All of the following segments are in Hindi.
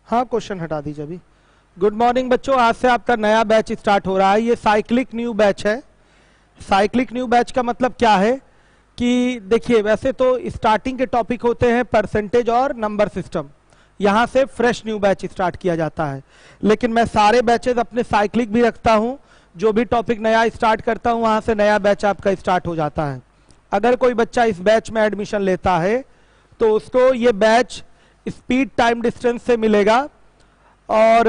हाँ, क्वेश्चन हटा दीजिए अभी। गुड मॉर्निंग बच्चों, आज से आपका नया बैच स्टार्ट हो रहा है। ये साइक्लिक न्यू बैच है। साइक्लिक न्यू बैच का मतलब क्या है कि देखिए, वैसे तो स्टार्टिंग के टॉपिक होते हैं परसेंटेज और नंबर सिस्टम, यहाँ से फ्रेश न्यू बैच स्टार्ट किया जाता है। लेकिन मैं सारे बैचेज अपने साइक्लिक भी रखता हूँ, जो भी टॉपिक नया स्टार्ट करता हूँ वहाँ से नया बैच आपका स्टार्ट हो जाता है। अगर कोई बच्चा इस बैच में एडमिशन लेता है तो उसको ये बैच स्पीड टाइम डिस्टेंस से मिलेगा, और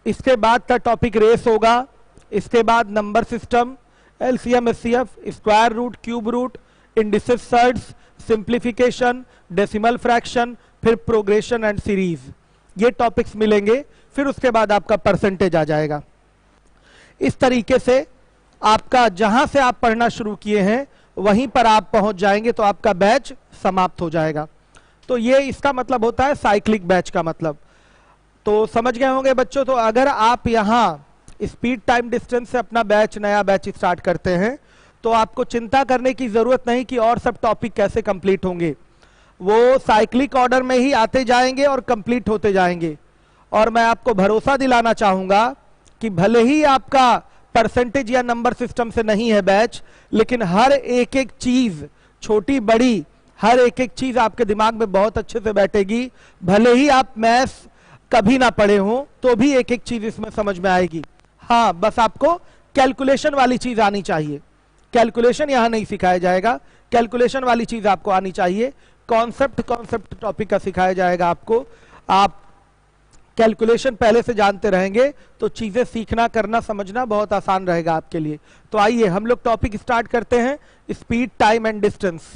इसके बाद का टॉपिक रेस होगा, इसके बाद number system, LCM HCF, square root, cube root, indices surds, simplification, decimal fraction, फिर प्रोग्रेशन एंड सीरीज, ये टॉपिक्स मिलेंगे। फिर उसके बाद आपका परसेंटेज आ जाएगा। इस तरीके से आपका जहां से आप पढ़ना शुरू किए हैं वहीं पर आप पहुंच जाएंगे तो आपका बैच समाप्त हो जाएगा। तो ये इसका मतलब होता है साइक्लिक बैच का मतलब। तो समझ गए होंगे बच्चों। तो अगर आप यहाँ स्पीड टाइम डिस्टेंस से अपना बैच नया बैच स्टार्ट करते हैं तो आपको चिंता करने की जरूरत नहीं कि और सब टॉपिक कैसे कंप्लीट होंगे। वो साइक्लिक ऑर्डर में ही आते जाएंगे और कंप्लीट होते जाएंगे। और मैं आपको भरोसा दिलाना चाहूंगा कि भले ही आपका परसेंटेज या नंबर सिस्टम से नहीं है बैच, लेकिन हर एक एक चीज, छोटी बड़ी हर एक एक चीज आपके दिमाग में बहुत अच्छे से बैठेगी। भले ही आप मैथ्स कभी ना पढ़े हो तो भी एक एक चीज इसमें समझ में आएगी। हाँ, बस आपको कैलकुलेशन वाली चीज आनी चाहिए। कैलकुलेशन यहां नहीं सिखाया जाएगा, कैलकुलेशन वाली चीज आपको आनी चाहिए। कॉन्सेप्ट टॉपिक का सिखाया जाएगा आपको। आप कैलकुलेशन पहले से जानते रहेंगे तो चीजें सीखना, करना, समझना बहुत आसान रहेगा आपके लिए। तो आइए हम लोग टॉपिक स्टार्ट करते हैं, स्पीड टाइम एंड डिस्टेंस।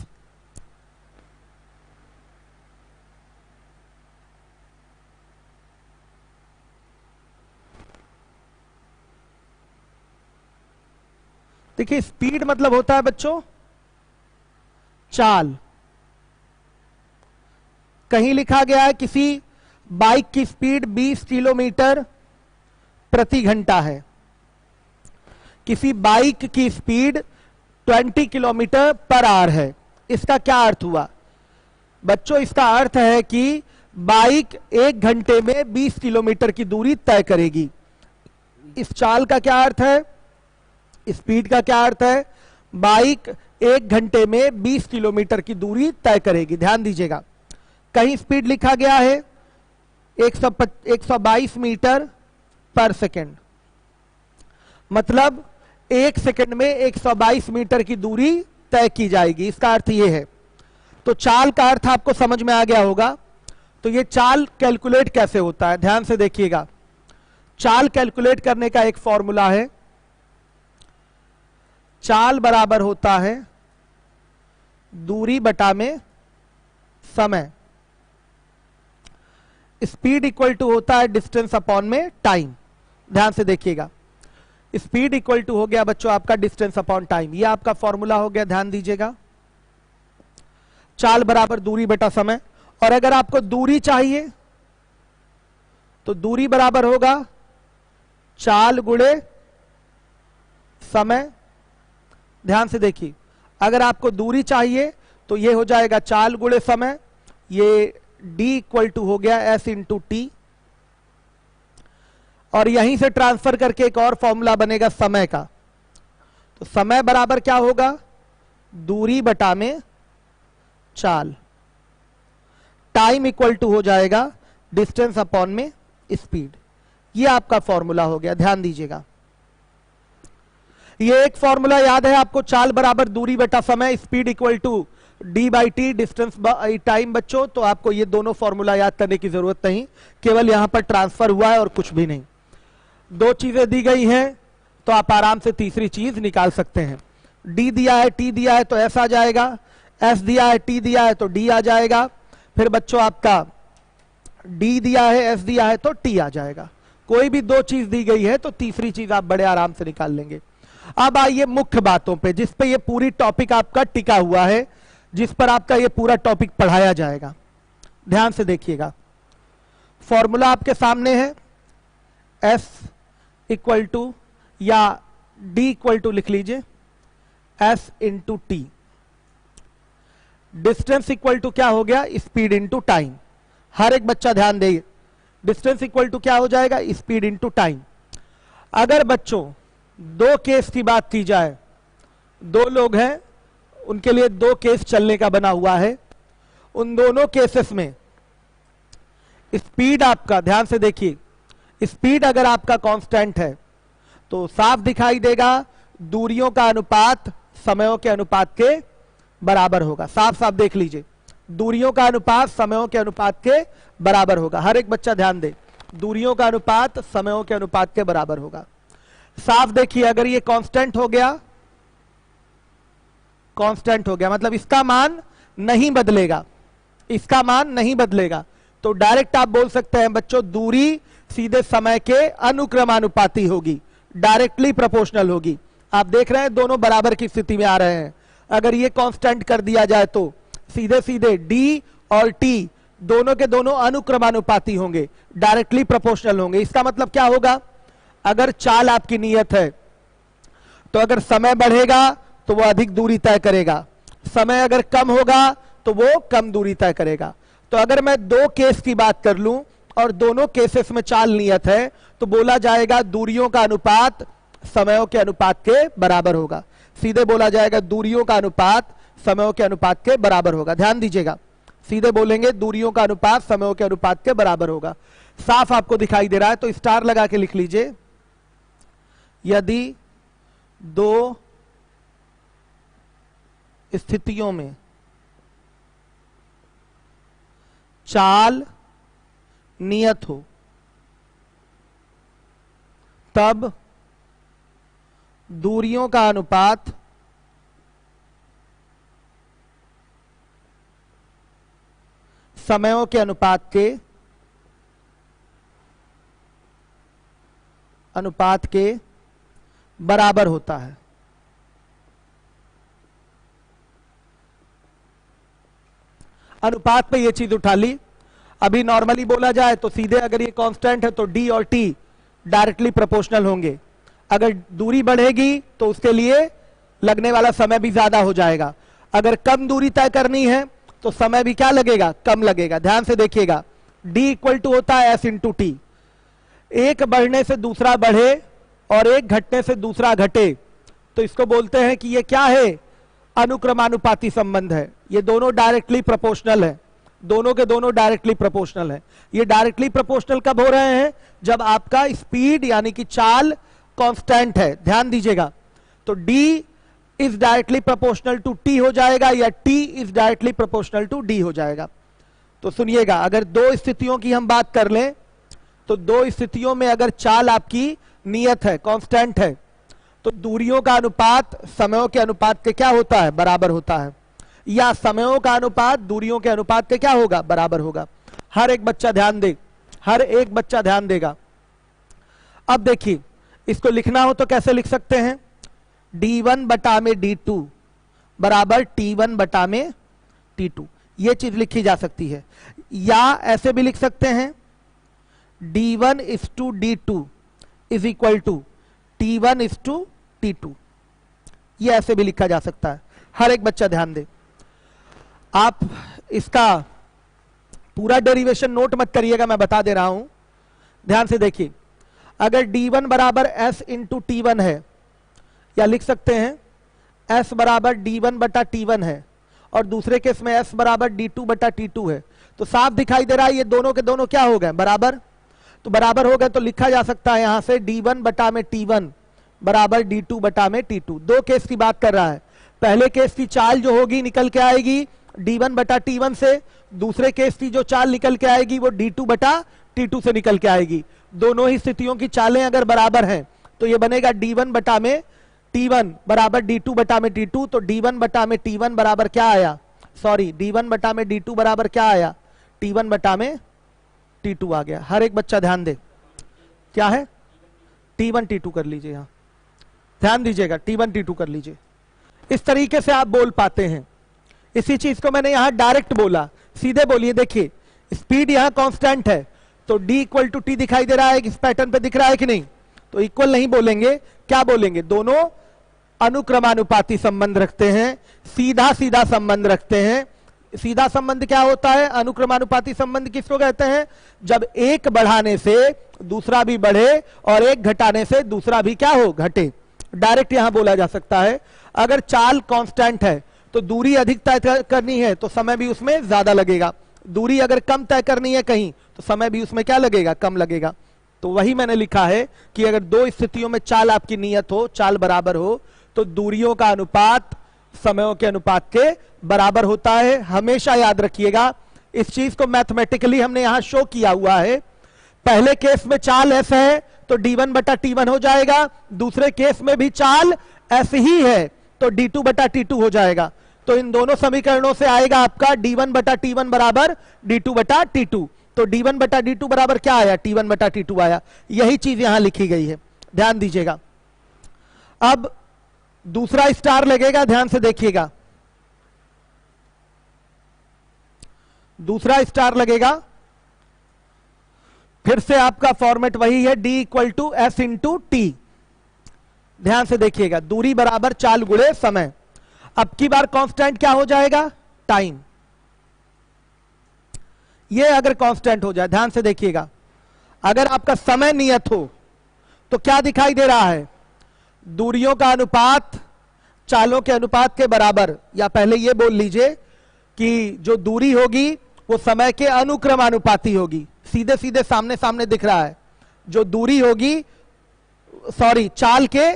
देखिए, स्पीड मतलब होता है बच्चों चाल। कहीं लिखा गया है किसी बाइक की स्पीड 20 किलोमीटर प्रति घंटा है, किसी बाइक की स्पीड 20 किलोमीटर पर आवर है। इसका क्या अर्थ हुआ बच्चों? इसका अर्थ है कि बाइक 1 घंटे में 20 किलोमीटर की दूरी तय करेगी। इस चाल का क्या अर्थ है? स्पीड का क्या अर्थ है? बाइक 1 घंटे में 20 किलोमीटर की दूरी तय करेगी। ध्यान दीजिएगा, कहीं स्पीड लिखा गया है 122 मीटर पर सेकेंड, मतलब 1 सेकेंड में 122 मीटर की दूरी तय की जाएगी। इसका अर्थ यह है। तो चाल का अर्थ आपको समझ में आ गया होगा। तो ये चाल कैलकुलेट कैसे होता है, ध्यान से देखिएगा। चाल कैलकुलेट करने का एक फॉर्मूला है। चाल बराबर होता है दूरी बटा में समय। स्पीड इक्वल टू होता है डिस्टेंस अपॉन में टाइम। ध्यान से देखिएगा, स्पीड इक्वल टू हो गया बच्चों आपका डिस्टेंस अपॉन टाइम। ये आपका फॉर्मूला हो गया, ध्यान दीजिएगा। चाल बराबर दूरी बटा समय। और अगर आपको दूरी चाहिए तो दूरी बराबर होगा चाल गुणे समय। ध्यान से देखिए, अगर आपको दूरी चाहिए तो ये हो जाएगा चाल गुणे समय। ये d इक्वल टू हो गया s इंटू टी, और यहीं से ट्रांसफर करके एक और फॉर्मूला बनेगा समय का। तो समय बराबर क्या होगा? दूरी बटा में चाल। टाइम इक्वल टू हो जाएगा डिस्टेंस अपॉन में स्पीड। ये आपका फॉर्मूला हो गया, ध्यान दीजिएगा। ये एक फॉर्मूला याद है आपको, चाल बराबर दूरी बटा समय, speed equal to D by T, distance by time. बच्चों तो आपको ये दोनों फॉर्मूला याद करने की जरूरत नहीं, केवल यहां पर ट्रांसफर हुआ है और कुछ भी नहीं। 2 चीजें दी गई हैं तो आप आराम से तीसरी चीज निकाल सकते हैं। डी दिया है, टी दिया है तो एस आ जाएगा, एस दिया है, टी दिया है तो डी आ जाएगा। फिर बच्चों आपका डी दिया है, एस दिया है तो टी आ जाएगा। कोई भी 2 चीज दी गई है तो तीसरी चीज आप बड़े आराम से निकाल लेंगे। अब आइए मुख्य बातों पे, जिस पे ये पूरी टॉपिक आपका टिका हुआ है, जिस पर आपका ये पूरा टॉपिक पढ़ाया जाएगा। ध्यान से देखिएगा, फॉर्मूला आपके सामने है। S इक्वल टू या D इक्वल टू लिख लीजिए S into T. Distance equal to क्या हो गया? Speed into time. हर एक बच्चा ध्यान दे, डिस्टेंस इक्वल टू क्या हो जाएगा, स्पीड इनटू टाइम। अगर बच्चों दो केस की बात की जाए, दो लोग हैं, उनके लिए दो केस चलने का बना हुआ है, उन दोनों केसेस में स्पीड आपका, ध्यान से देखिए, स्पीड अगर आपका कांस्टेंट है तो साफ दिखाई देगा दूरियों का अनुपात समयों के अनुपात के बराबर होगा। साफ साफ देख लीजिए, दूरियों का अनुपात समयों के अनुपात के बराबर होगा। हर एक बच्चा ध्यान दे, दूरियों का अनुपात समयों के अनुपात के बराबर होगा। साफ देखिए, अगर ये कांस्टेंट हो गया, कांस्टेंट हो गया मतलब इसका मान नहीं बदलेगा, इसका मान नहीं बदलेगा, तो डायरेक्ट आप बोल सकते हैं बच्चों दूरी सीधे समय के अनुक्रमानुपाती होगी, डायरेक्टली प्रोपोर्शनल होगी। आप देख रहे हैं दोनों बराबर की स्थिति में आ रहे हैं। अगर ये कांस्टेंट कर दिया जाए तो सीधे सीधे डी और टी दोनों के दोनों अनुक्रमानुपाती होंगे, डायरेक्टली प्रोपोर्शनल होंगे। इसका मतलब क्या होगा, अगर चाल आपकी नियत है तो अगर समय बढ़ेगा तो वो अधिक दूरी तय करेगा, समय अगर कम होगा तो वो कम दूरी तय करेगा। तो अगर मैं दो केस की बात कर लूं और दोनों केसेस में चाल नियत है तो बोला जाएगा दूरियों का अनुपात समयों के अनुपात के बराबर होगा। सीधे बोला जाएगा दूरियों का अनुपात समयों के अनुपात के बराबर होगा। ध्यान दीजिएगा, सीधे बोलेंगे दूरियों का अनुपात समयों के अनुपात के बराबर होगा। साफ आपको दिखाई दे रहा है तो स्टार लगा के लिख लीजिए, यदि दो स्थितियों में चाल नियत हो तब दूरियों का अनुपात समयों के अनुपात के बराबर होता है। अनुपात पे ये चीज उठा ली। अभी नॉर्मली बोला जाए तो सीधे अगर ये कांस्टेंट है तो डी और टी डायरेक्टली प्रोपोर्शनल होंगे। अगर दूरी बढ़ेगी तो उसके लिए लगने वाला समय भी ज्यादा हो जाएगा। अगर कम दूरी तय करनी है तो समय भी क्या लगेगा, कम लगेगा। ध्यान से देखिएगा, D इक्वल टू होता है S इंटू टी। एक बढ़ने से दूसरा बढ़े और एक घटने से दूसरा घटे तो इसको बोलते हैं कि ये क्या है, अनुक्रमानुपाती संबंध है। ये दोनों डायरेक्टली प्रोपोर्शनल है, दोनों के दोनों डायरेक्टली प्रोपोर्शनल है। ये डायरेक्टली प्रोपोर्शनल कब हो रहे हैं, जब आपका स्पीड यानी कि चाल कांस्टेंट है। ध्यान दीजिएगा, तो D is directly proportional to T हो जाएगा या T is directly proportional to D हो जाएगा। तो सुनिएगा, अगर दो स्थितियों की हम बात कर लें तो दो स्थितियों में अगर चाल आपकी नियत है, कांस्टेंट है, तो दूरियों का अनुपात समयों के अनुपात के क्या होता है, बराबर होता है, या समयों का अनुपात दूरियों के अनुपात के क्या होगा, बराबर होगा। हर एक बच्चा ध्यान दे, हर एक बच्चा ध्यान देगा। अब देखिए, इसको लिखना हो तो कैसे लिख सकते हैं, D1 बटा में D2 बराबर T1 बटा में T2। ये चीज लिखी जा सकती है, या ऐसे भी लिख सकते हैं D1 is to D2 is equal to T1 is to T2। ये ऐसे भी लिखा जा सकता है। हर एक बच्चा ध्यान दे, आप इसका पूरा डेरिवेशन नोट मत करिएगा, मैं बता दे रहा हूं। ध्यान से देखिए, अगर D1 बराबर S इंटू T1 है, या लिख सकते हैं S बराबर D1 बटा T1 है, और दूसरे केस में S बराबर D2 बटा T2 है, तो साफ दिखाई दे रहा है ये दोनों के दोनों क्या हो गए, बराबर। तो बराबर हो गए तो लिखा जा सकता है यहां से D1 बटा में T1 बराबर D2 बटा में T2। दो केस की बात कर रहा है। पहले केस की चाल जो होगी निकल के आएगी D1 बटा T1 से, दूसरे केस की जो चाल निकल के आएगी वो D2 बटा T2 से निकल के आएगी। दोनों ही स्थितियों की चालें अगर बराबर हैं तो ये बनेगा D1 बटा में T1 बराबर D2 बटा में T2। तो D1 बटा में T1 बराबर क्या आया, सॉरी D1 बटा में D2 बराबर क्या आया, T1 बटा में T2 आ गया। हर एक बच्चा ध्यान दे, क्या है, T1 T2 कर लीजिए। यहां ध्यान दीजिएगा, T1 T2 कर लीजिए। इस तरीके से आप बोल पाते हैं। इसी चीज को मैंने यहां डायरेक्ट बोला, सीधे बोलिए। देखिए, स्पीड यहां कांस्टेंट है तो D इक्वल टू T दिखाई दे रहा है, इस पैटर्न पे दिख रहा है कि नहीं, तो इक्वल नहीं बोलेंगे, क्या बोलेंगे, दोनों अनुक्रमानुपाती संबंध रखते हैं, सीधा सीधा संबंध रखते हैं, सीधा संबंध क्या होता है, अनुक्रमानुपाती संबंध किसको कहते हैं, जब एक बढ़ाने से दूसरा भी बढ़े और एक घटाने से दूसरा भी क्या हो, घटे। डायरेक्ट यहां बोला जा सकता है अगर चाल कांस्टेंट है तो दूरी अधिक तय करनी है तो समय भी उसमें ज्यादा लगेगा, दूरी अगर कम तय करनी है कहीं तो समय भी उसमें क्या लगेगा, कम लगेगा। तो वही मैंने लिखा है कि अगर दो स्थितियों में चाल आपकी नियत हो, चाल बराबर हो, तो दूरियों का अनुपात समयों के अनुपात के बराबर होता है। हमेशा याद रखिएगा इस चीज को, मैथमेटिकली हमने यहां शो किया हुआ है। पहले केस में चाल एस है तो d1 बटा t1 हो जाएगा, दूसरे केस में भी चाल एस ही है तो d2 बटा t2 हो जाएगा। तो इन दोनों समीकरणों से आएगा आपका d1 बटा t1 बराबर d2 बटा t2। तो d1 बटा d2 बराबर क्या आया, t1 बटा t2 आया। यही चीज यहां लिखी गई है, ध्यान दीजिएगा। अब दूसरा स्टार लगेगा, ध्यान से देखिएगा, दूसरा स्टार लगेगा, फिर से आपका फॉर्मेट वही है, d equal to S into T. ध्यान से देखिएगा, दूरी बराबर चाल गुणे समय। अब की बार कांस्टेंट क्या हो जाएगा, टाइम। ये अगर कांस्टेंट हो जाए, ध्यान से देखिएगा, अगर आपका समय नियत हो तो क्या दिखाई दे रहा है, दूरियों का अनुपात चालों के अनुपात के बराबर, या पहले ये बोल लीजिए कि जो दूरी होगी वो समय के अनुक्रमानुपाती होगी। सीधे सीधे सामने सामने दिख रहा है, जो दूरी होगी, सॉरी, चाल के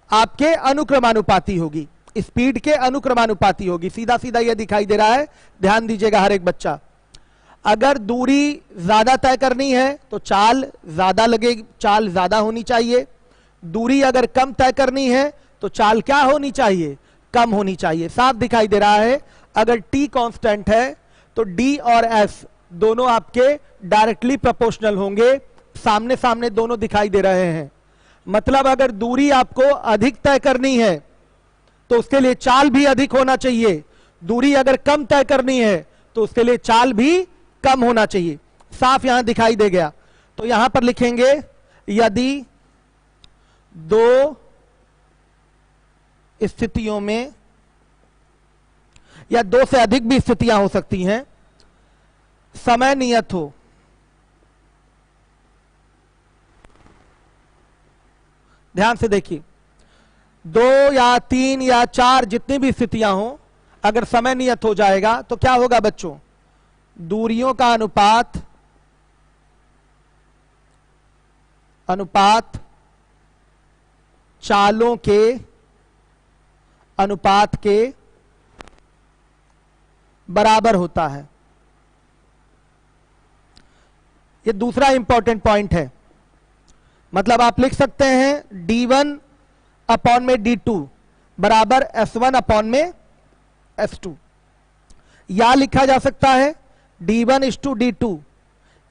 आपके अनुक्रमानुपाती होगी, स्पीड के अनुक्रमानुपाती होगी। सीधा सीधा यह दिखाई दे रहा है, ध्यान दीजिएगा हर एक बच्चा। अगर दूरी ज्यादा तय करनी है तो चाल ज्यादा लगेगी, चाल ज्यादा होनी चाहिए। दूरी अगर कम तय करनी है तो चाल क्या होनी चाहिए, कम होनी चाहिए। साफ दिखाई दे रहा है, अगर t कांस्टेंट है तो d और s दोनों आपके डायरेक्टली प्रोपोर्शनल होंगे, सामने सामने दोनों दिखाई दे रहे हैं। मतलब अगर दूरी आपको अधिक तय करनी है तो उसके लिए चाल भी अधिक होना चाहिए, दूरी अगर कम तय करनी है तो उसके लिए चाल भी कम होना चाहिए। साफ यहां दिखाई दे गया। तो यहां पर लिखेंगे, यदि दो स्थितियों में, या दो से अधिक भी स्थितियां हो सकती हैं, समय नियत हो, ध्यान से देखिए, दो या तीन या चार जितनी भी स्थितियां हो, अगर समय नियत हो जाएगा तो क्या होगा बच्चों, दूरियों का अनुपात चालों के अनुपात के बराबर होता है। ये दूसरा इंपॉर्टेंट पॉइंट है। मतलब आप लिख सकते हैं d1 अपॉन में d2 बराबर s1 अपॉन में s2, या लिखा जा सकता है d1 is to d2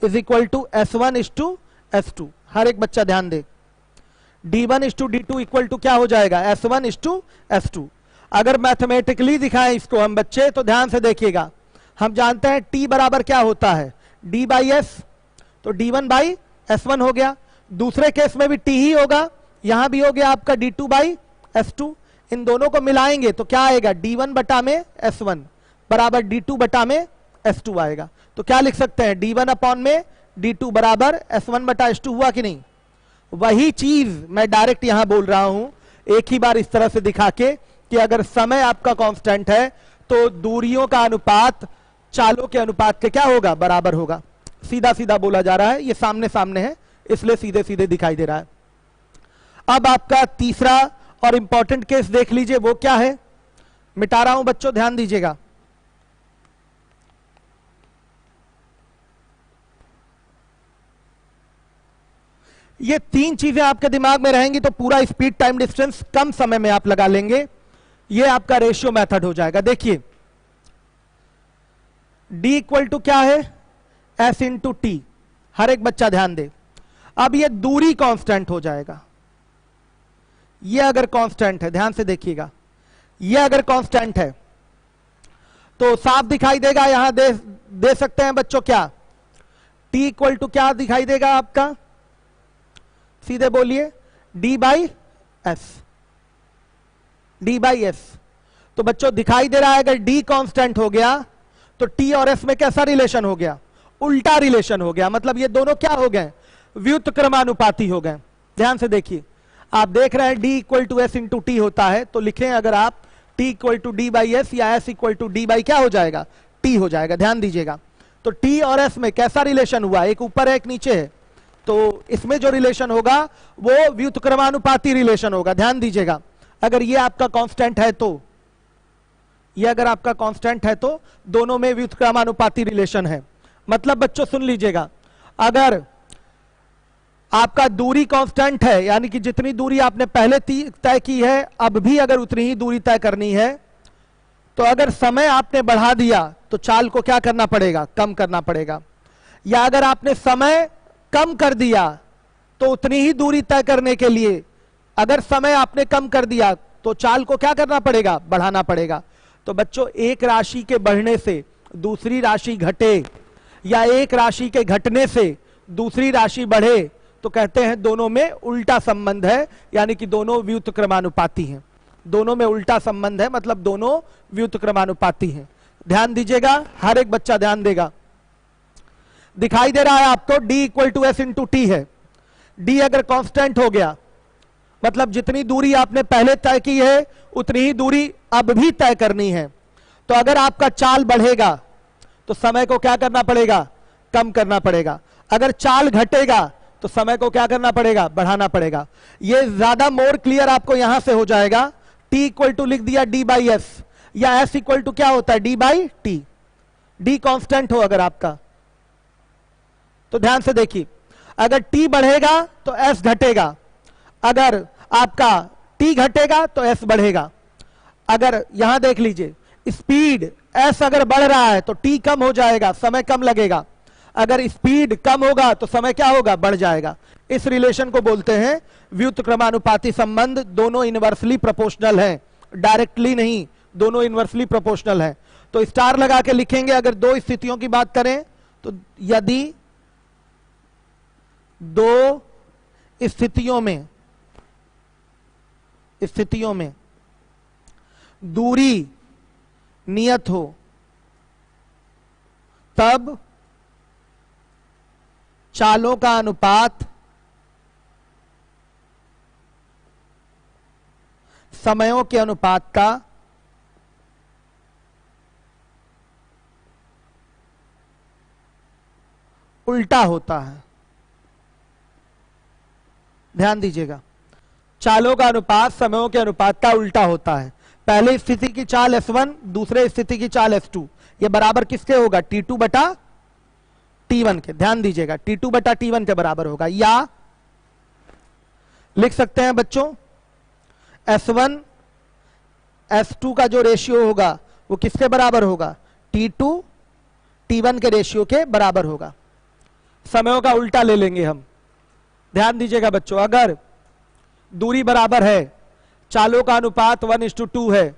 is equal to s1 is to s2। हर एक बच्चा ध्यान दे, d1 is to d2 equal to क्या हो जाएगा, s1 इज टू s2। अगर मैथमेटिकली दिखाएं इसको हम बच्चे तो ध्यान से देखिएगा, हम जानते हैं t बराबर क्या होता है, d बाई एस, तो d1 बाई s1 हो गया। दूसरे केस में भी t ही होगा, यहां भी हो गया आपका d2 बाई s2। इन दोनों को मिलाएंगे तो क्या आएगा, d1 बटा में s1 बराबर d2 बटा में s2 आएगा। तो क्या लिख सकते हैं, d1 अपॉन में d2 बराबर s1 बटा s2 हुआ कि नहीं। वही चीज मैं डायरेक्ट यहां बोल रहा हूं, एक ही बार इस तरह से दिखा के कि अगर समय आपका कांस्टेंट है तो दूरियों का अनुपात चालों के अनुपात के क्या होगा, बराबर होगा। सीधा सीधा बोला जा रहा है, ये सामने सामने है इसलिए सीधे सीधे दिखाई दे रहा है। अब आपका तीसरा और इंपॉर्टेंट केस देख लीजिए, वो क्या है, मिटा रहा हूं बच्चों, ध्यान दीजिएगा। ये तीन चीजें आपके दिमाग में रहेंगी तो पूरा स्पीड टाइम डिस्टेंस कम समय में आप लगा लेंगे। ये आपका रेशियो मेथड हो जाएगा। देखिए d इक्वल टू क्या है, s इंटू टी। हर एक बच्चा ध्यान दे। अब ये दूरी कांस्टेंट हो जाएगा, ये अगर कांस्टेंट है, ध्यान से देखिएगा, ये अगर कांस्टेंट है तो साफ दिखाई देगा, यहां दे सकते हैं बच्चों क्या, t इक्वल टू क्या दिखाई देगा आपका, सीधे बोलिए, d by S, d by S. तो बच्चों दिखाई दे रहा है अगर d कांस्टेंट हो गया तो टी और एस में कैसा रिलेशन हो गया? उल्टा रिलेशन हो गया। मतलब ये दोनों क्या हो गए? व्युत्क्रमानुपाती हो गए। ध्यान से देखिए, आप देख रहे हैं D equal to S into T होता है, तो लिखें अगर आप T equal to D by S या S equal to D by क्या हो जाएगा? टी हो जाएगा। ध्यान दीजिएगा, तो टी और एस में कैसा रिलेशन हुआ? एक ऊपर है एक नीचे है, तो इसमें जो रिलेशन होगा वो व्युत्क्रमानुपाती रिलेशन होगा। ध्यान दीजिएगा, अगर ये आपका कांस्टेंट है तो ये अगर आपका कांस्टेंट है तो दोनों में व्युत्क्रमानुपाती रिलेशन है। मतलब बच्चों सुन लीजिएगा, अगर आपका दूरी कांस्टेंट है, यानी कि जितनी दूरी आपने पहले तय की है अब भी अगर उतनी ही दूरी तय करनी है, तो अगर समय आपने बढ़ा दिया तो चाल को क्या करना पड़ेगा? कम करना पड़ेगा। या अगर आपने समय कम कर दिया तो उतनी ही दूरी तय करने के लिए अगर समय आपने कम कर दिया तो चाल को क्या करना पड़ेगा? बढ़ाना पड़ेगा। तो बच्चों एक राशि के बढ़ने से दूसरी राशि घटे या एक राशि के घटने से दूसरी राशि बढ़े तो कहते हैं दोनों में उल्टा संबंध है, यानी कि दोनों व्युत्क्रमानुपाती हैं। दोनों में उल्टा संबंध है, मतलब दोनों व्युत्क्रमानुपाती हैं। ध्यान दीजिएगा, हर एक बच्चा ध्यान देगा। दिखाई दे रहा है आपको d equal to S into T है। d अगर कांस्टेंट हो गया मतलब जितनी दूरी आपने पहले तय की है उतनी ही दूरी अब भी तय करनी है। तो अगर आपका चाल बढ़ेगा तो समय को क्या करना पड़ेगा? कम करना पड़ेगा। अगर चाल घटेगा तो समय को क्या करना पड़ेगा? बढ़ाना पड़ेगा। ये ज्यादा मोर क्लियर आपको यहां से हो जाएगा। t इक्वल टू लिख दिया d बाई एस, या s इक्वल टू क्या होता है? d by T. d constant हो अगर आपका, तो ध्यान से देखिए, अगर t बढ़ेगा तो s घटेगा, अगर आपका t घटेगा तो s बढ़ेगा। अगर यहां देख लीजिए, स्पीड s अगर बढ़ रहा है तो t कम हो जाएगा, समय कम लगेगा। अगर स्पीड कम होगा तो समय क्या होगा? बढ़ जाएगा। इस रिलेशन को बोलते हैं व्युत्क्रमानुपाती संबंध। दोनों इनवर्सली प्रोपोर्शनल हैं, डायरेक्टली नहीं, दोनों इनवर्सली प्रोपोर्शनल हैं। तो स्टार लगा के लिखेंगे। अगर दो स्थितियों की बात करें तो यदि दो स्थितियों में दूरी नियत हो तब चालों का अनुपात समयों के अनुपात का उल्टा होता है। ध्यान दीजिएगा, चालों का अनुपात समयों के अनुपात का उल्टा होता है। पहले स्थिति की चाल S1, दूसरे स्थिति की चाल S2, ये बराबर किसके होगा? T2 बटा T1 के। ध्यान दीजिएगा, T2 बटा T1 के बराबर होगा। या लिख सकते हैं बच्चों S1 S2 का जो रेशियो होगा वो किसके बराबर होगा? T2 T1 के रेशियो के बराबर होगा। समयों का उल्टा ले लेंगे हम। ध्यान दीजिएगा बच्चों, अगर दूरी बराबर है, चालों का अनुपात 1:2 है,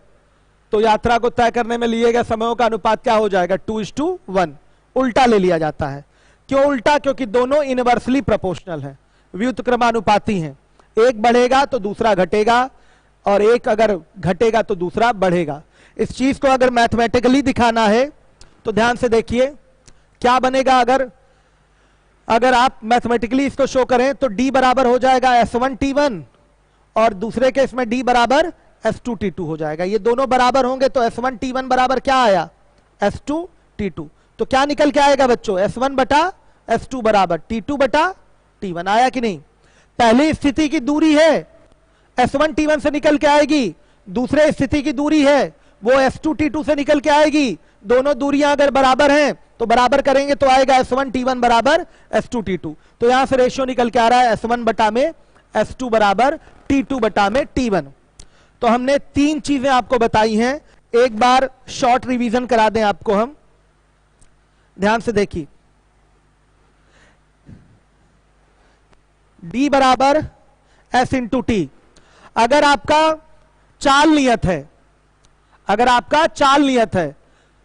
तो यात्रा को तय करने में लिए गए समयों का अनुपात क्या हो जाएगा? 2:1। उल्टा ले लिया जाता है। क्यों उल्टा? क्योंकि दोनों इनवर्सली प्रोपोर्शनल हैं, व्युत्क्रमानुपाती हैं। एक बढ़ेगा तो दूसरा घटेगा, और एक अगर घटेगा तो दूसरा बढ़ेगा। इस चीज को अगर मैथमेटिकली दिखाना है तो ध्यान से देखिए क्या बनेगा। अगर आप मैथमेटिकली इसको शो करें तो d बराबर हो जाएगा S1 T1 और दूसरे केस में d बराबर S2 T2 हो जाएगा। ये दोनों बराबर होंगे तो S1 T1 बराबर क्या आया? S2 T2। तो क्या निकल के आएगा बच्चों? S1 बटा S2 बराबर T2 बटा T1। आया कि नहीं? पहली स्थिति की दूरी है S1 T1 से निकल के आएगी, दूसरे स्थिति की दूरी है वो S2 T2 से निकल के आएगी। दोनों दूरियां अगर बराबर हैं तो बराबर करेंगे तो आएगा S1 T1 बराबर S2 T2। तो यहां से रेशियो निकल के आ रहा है S1 बटा में S2 बराबर T2 बटा में T1। तो हमने तीन चीजें आपको बताई हैं, एक बार शॉर्ट रिवीजन करा दें आपको हम। ध्यान से देखिए, D बराबर S इंटू टी। अगर आपका चाल नियत है,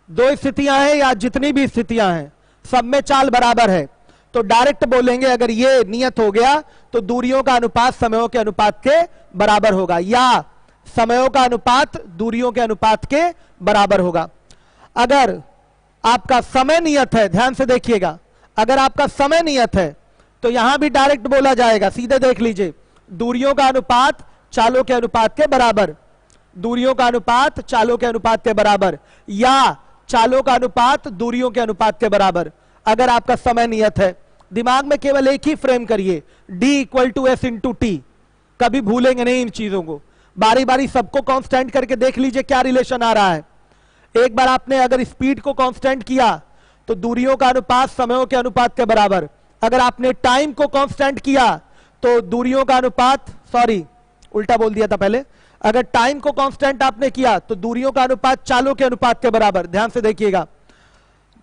दो स्थितियां हैं या जितनी भी स्थितियां हैं सब में चाल बराबर है, तो डायरेक्ट बोलेंगे अगर ये नियत हो गया तो दूरियों का अनुपात समयों के अनुपात के बराबर होगा, या समयों का अनुपात दूरियों के अनुपात के बराबर होगा। अगर आपका समय नियत है, ध्यान से देखिएगा, अगर आपका समय नियत है तो यहां भी डायरेक्ट बोला जाएगा, सीधे देख लीजिए, दूरियों का अनुपात चालों के अनुपात के बराबर, दूरियों का अनुपात चालों के अनुपात के बराबर, या चालों का अनुपात दूरियों के अनुपात के बराबर, अगर आपका समय नियत है। दिमाग में केवल एक ही फ्रेम करिए, D equal to S into T, कभी भूलेंगे नहीं इन चीजों को। बारी बारी सबको कांस्टेंट करके देख लीजिए क्या रिलेशन आ रहा है। एक बार आपने अगर स्पीड को कांस्टेंट किया तो दूरियों का अनुपात समयों के अनुपात के बराबर, अगर आपने टाइम को कांस्टेंट किया तो दूरियों का अनुपात, सॉरी उल्टा बोल दिया था पहले, अगर टाइम को कांस्टेंट आपने किया तो दूरियों का अनुपात चालों के अनुपात के बराबर। ध्यान से देखिएगा,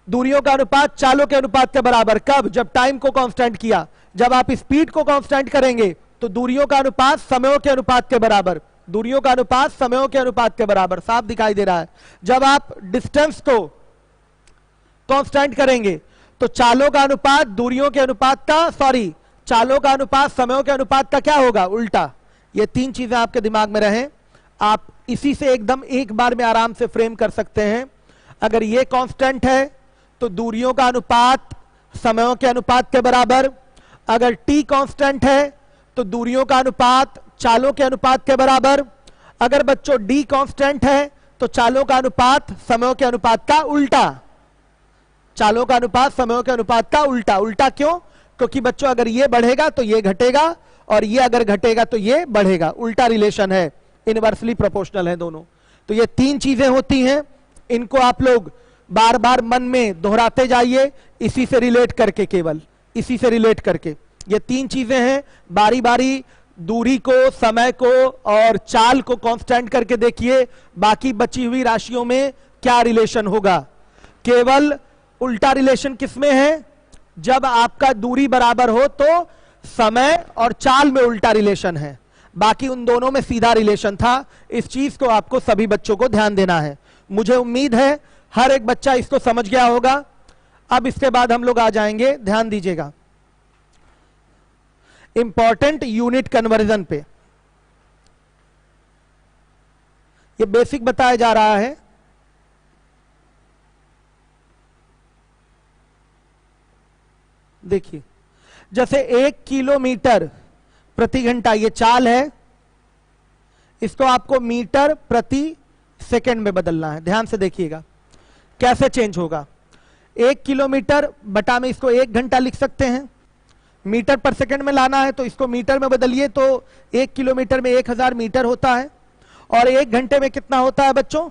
दूरियों का अनुपात चालों के अनुपात के बराबर कब? जब टाइम को कांस्टेंट किया। जब आप स्पीड को कांस्टेंट करेंगे तो दूरियों का अनुपात समयों के अनुपात के बराबर, दूरियों का अनुपात समयों के अनुपात के बराबर, साफ दिखाई दे रहा है। जब आप डिस्टेंस को कांस्टेंट करेंगे तो चालों का अनुपात दूरियों के अनुपात का, सॉरी चालों का अनुपात समयों के अनुपात का क्या होगा? उल्टा। ये तीन चीजें आपके दिमाग में रहें, आप इसी से एकदम एक बार में आराम से फ्रेम कर सकते हैं। अगर ये कांस्टेंट है तो दूरियों का अनुपात समयों के अनुपात के बराबर, अगर t कांस्टेंट है तो दूरियों का अनुपात चालों के अनुपात के बराबर, अगर बच्चों d कांस्टेंट है तो चालों का अनुपात समयों के अनुपात का उल्टा, चालों का अनुपात समयों के अनुपात का उल्टा। उल्टा क्यों? क्योंकि बच्चों अगर ये बढ़ेगा तो ये घटेगा, और ये अगर घटेगा तो ये बढ़ेगा, उल्टा रिलेशन है, इनवर्सली प्रोपोर्शनल है दोनों। तो ये तीन चीजें होती हैं, इनको आप लोग बार बार मन में दोहराते जाइए, इसी से रिलेट करके, केवल इसी से रिलेट करके। ये तीन चीजें हैं, बारी बारी दूरी को, समय को और चाल को कांस्टेंट करके देखिए, बाकी बची हुई राशियों में क्या रिलेशन होगा। केवल उल्टा रिलेशन किसमें है? जब आपका दूरी बराबर हो तो समय और चाल में उल्टा रिलेशन है, बाकी उन दोनों में सीधा रिलेशन था। इस चीज को आपको सभी बच्चों को ध्यान देना है। मुझे उम्मीद है हर एक बच्चा इसको समझ गया होगा। अब इसके बाद हम लोग आ जाएंगे, ध्यान दीजिएगा, इंपॉर्टेंट यूनिट कन्वर्जन पे। ये बेसिक बताया जा रहा है। देखिए, जैसे 1 किलोमीटर प्रति घंटा ये चाल है, इसको आपको मीटर प्रति सेकंड में बदलना है। ध्यान से देखिएगा कैसे चेंज होगा। 1 किलोमीटर बटा में इसको 1 घंटा लिख सकते हैं, मीटर पर सेकंड में लाना है तो इसको मीटर में बदलिए तो 1 किलोमीटर में 1000 मीटर होता है, और 1 घंटे में कितना होता है बच्चों?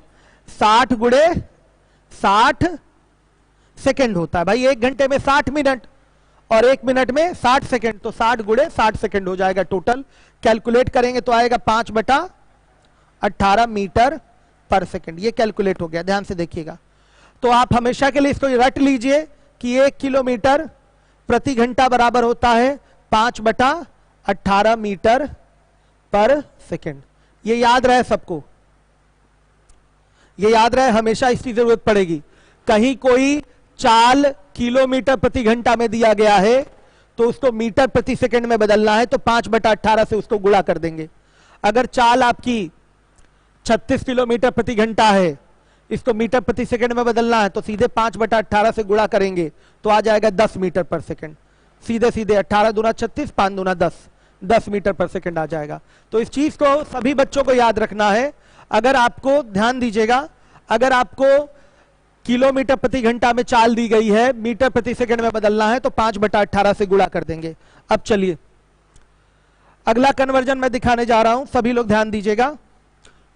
60 गुणे 60 सेकंड होता है। भाई 1 घंटे में 60 मिनट और 1 मिनट में 60 सेकंड, तो 60 गुणे 60 सेकंड हो जाएगा टोटल। कैलकुलेट करेंगे तो आएगा 5/18 मीटर पर सेकंड। ये कैलकुलेट हो गया, ध्यान से देखिएगा। तो आप हमेशा के लिए इसको रट लीजिए कि 1 किलोमीटर प्रति घंटा बराबर होता है 5/18 मीटर पर सेकंड। ये याद रहे सबको, ये याद रहे, हमेशा इसकी जरूरत पड़ेगी। कहीं कोई चाल किलोमीटर प्रति घंटा में दिया गया है तो उसको मीटर प्रति सेकंड में बदलना है तो 5/18 से उसको गुणा कर देंगे। अगर चाल आपकी 36 किलोमीटर प्रति घंटा है, इसको मीटर प्रति सेकंड में बदलना है तो सीधे 5/18 से गुणा करेंगे तो आ जाएगा 10 मीटर पर सेकंड। सीधे सीधे 18 दूना 36, 5 दूना 10 मीटर पर सेकंड आ जाएगा। तो इस चीज को सभी बच्चों को याद रखना है। अगर आपको, ध्यान दीजिएगा, अगर आपको किलोमीटर प्रति घंटा में चाल दी गई है, मीटर प्रति सेकंड में बदलना है तो 5/18 से गुणा कर देंगे। अब चलिए अगला कन्वर्जन मैं दिखाने जा रहा हूं, सभी लोग ध्यान दीजिएगा,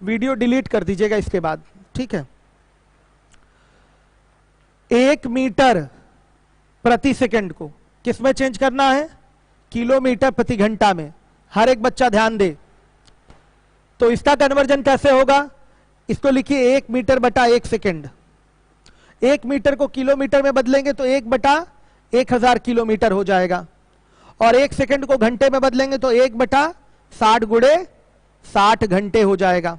वीडियो डिलीट कर दीजिएगा इसके बाद, ठीक है। 1 मीटर प्रति सेकंड को किसमें चेंज करना है? किलोमीटर प्रति घंटा में। हर एक बच्चा ध्यान दे। तो इसका कन्वर्जन कैसे होगा? इसको लिखिए 1 मीटर बटा 1 सेकंड। 1 मीटर को किलोमीटर में बदलेंगे तो 1/1000 किलोमीटर हो जाएगा, और 1 सेकंड को घंटे में बदलेंगे तो 1/60 गुणे 60 घंटे हो जाएगा।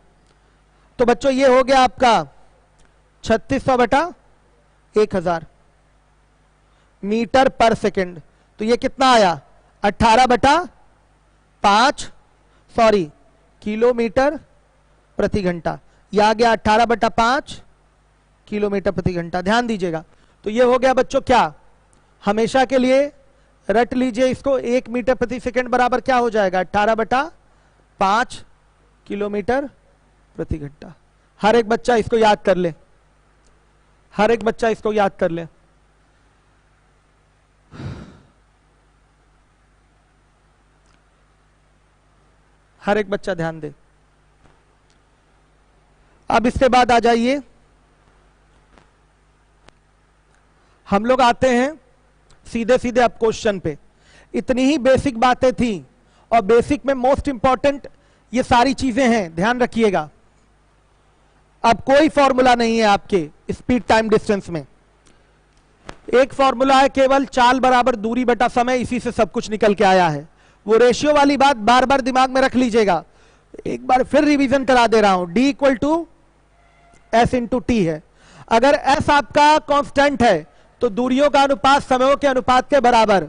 तो बच्चों ये हो गया आपका 3600/1000 मीटर पर सेकंड। तो ये कितना आया? 18/5, सॉरी किलोमीटर प्रति घंटा। यह आ गया 18/5 किलोमीटर प्रति घंटा। ध्यान दीजिएगा, तो ये हो गया बच्चों क्या, हमेशा के लिए रट लीजिए इसको, 1 मीटर प्रति सेकंड बराबर क्या हो जाएगा, 18/5 किलोमीटर प्रति घंटा। हर एक बच्चा इसको याद कर ले, हर एक बच्चा इसको याद कर ले। हर एक बच्चा ध्यान दे। अब इसके बाद आ जाइए, हम लोग आते हैं सीधे सीधे अब क्वेश्चन पे। इतनी ही बेसिक बातें थी और बेसिक में मोस्ट इंपॉर्टेंट ये सारी चीजें हैं, ध्यान रखिएगा। अब कोई फॉर्मूला नहीं है आपके स्पीड टाइम डिस्टेंस में, एक फॉर्मूला है केवल चाल बराबर दूरी बटा समय, इसी से सब कुछ निकल के आया है। वो रेशियो वाली बात बार बार दिमाग में रख लीजिएगा, एक बार फिर रिवीजन करा दे रहा हूं। D = S × T है। अगर S आपका कांस्टेंट है तो दूरियों का अनुपात समयों के अनुपात के बराबर,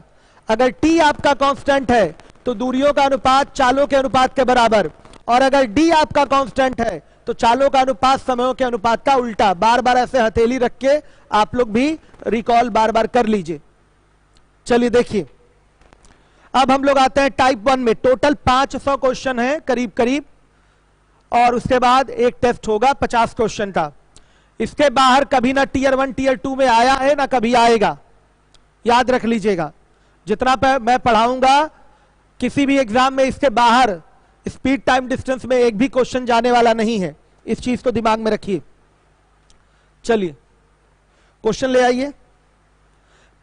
अगर T आपका कांस्टेंट है तो दूरियों का अनुपात चालों के अनुपात के बराबर, और अगर D आपका कांस्टेंट है तो चालों का अनुपात समयों के अनुपात का उल्टा। बार बार ऐसे हथेली रख के आप लोग भी रिकॉल बार बार कर लीजिए। चलिए देखिए, अब हम लोग आते हैं टाइप 1 में। टोटल 500 क्वेश्चन है करीब करीब, और उसके बाद एक टेस्ट होगा 50 क्वेश्चन का। इसके बाहर कभी ना टीयर 1 टीयर 2 में आया है ना कभी आएगा, याद रख लीजिएगा। जितना मैं पढ़ाऊंगा किसी भी एग्जाम में इसके बाहर स्पीड टाइम डिस्टेंस में एक भी क्वेश्चन जाने वाला नहीं है, इस चीज को दिमाग में रखिए। चलिए क्वेश्चन ले आइए।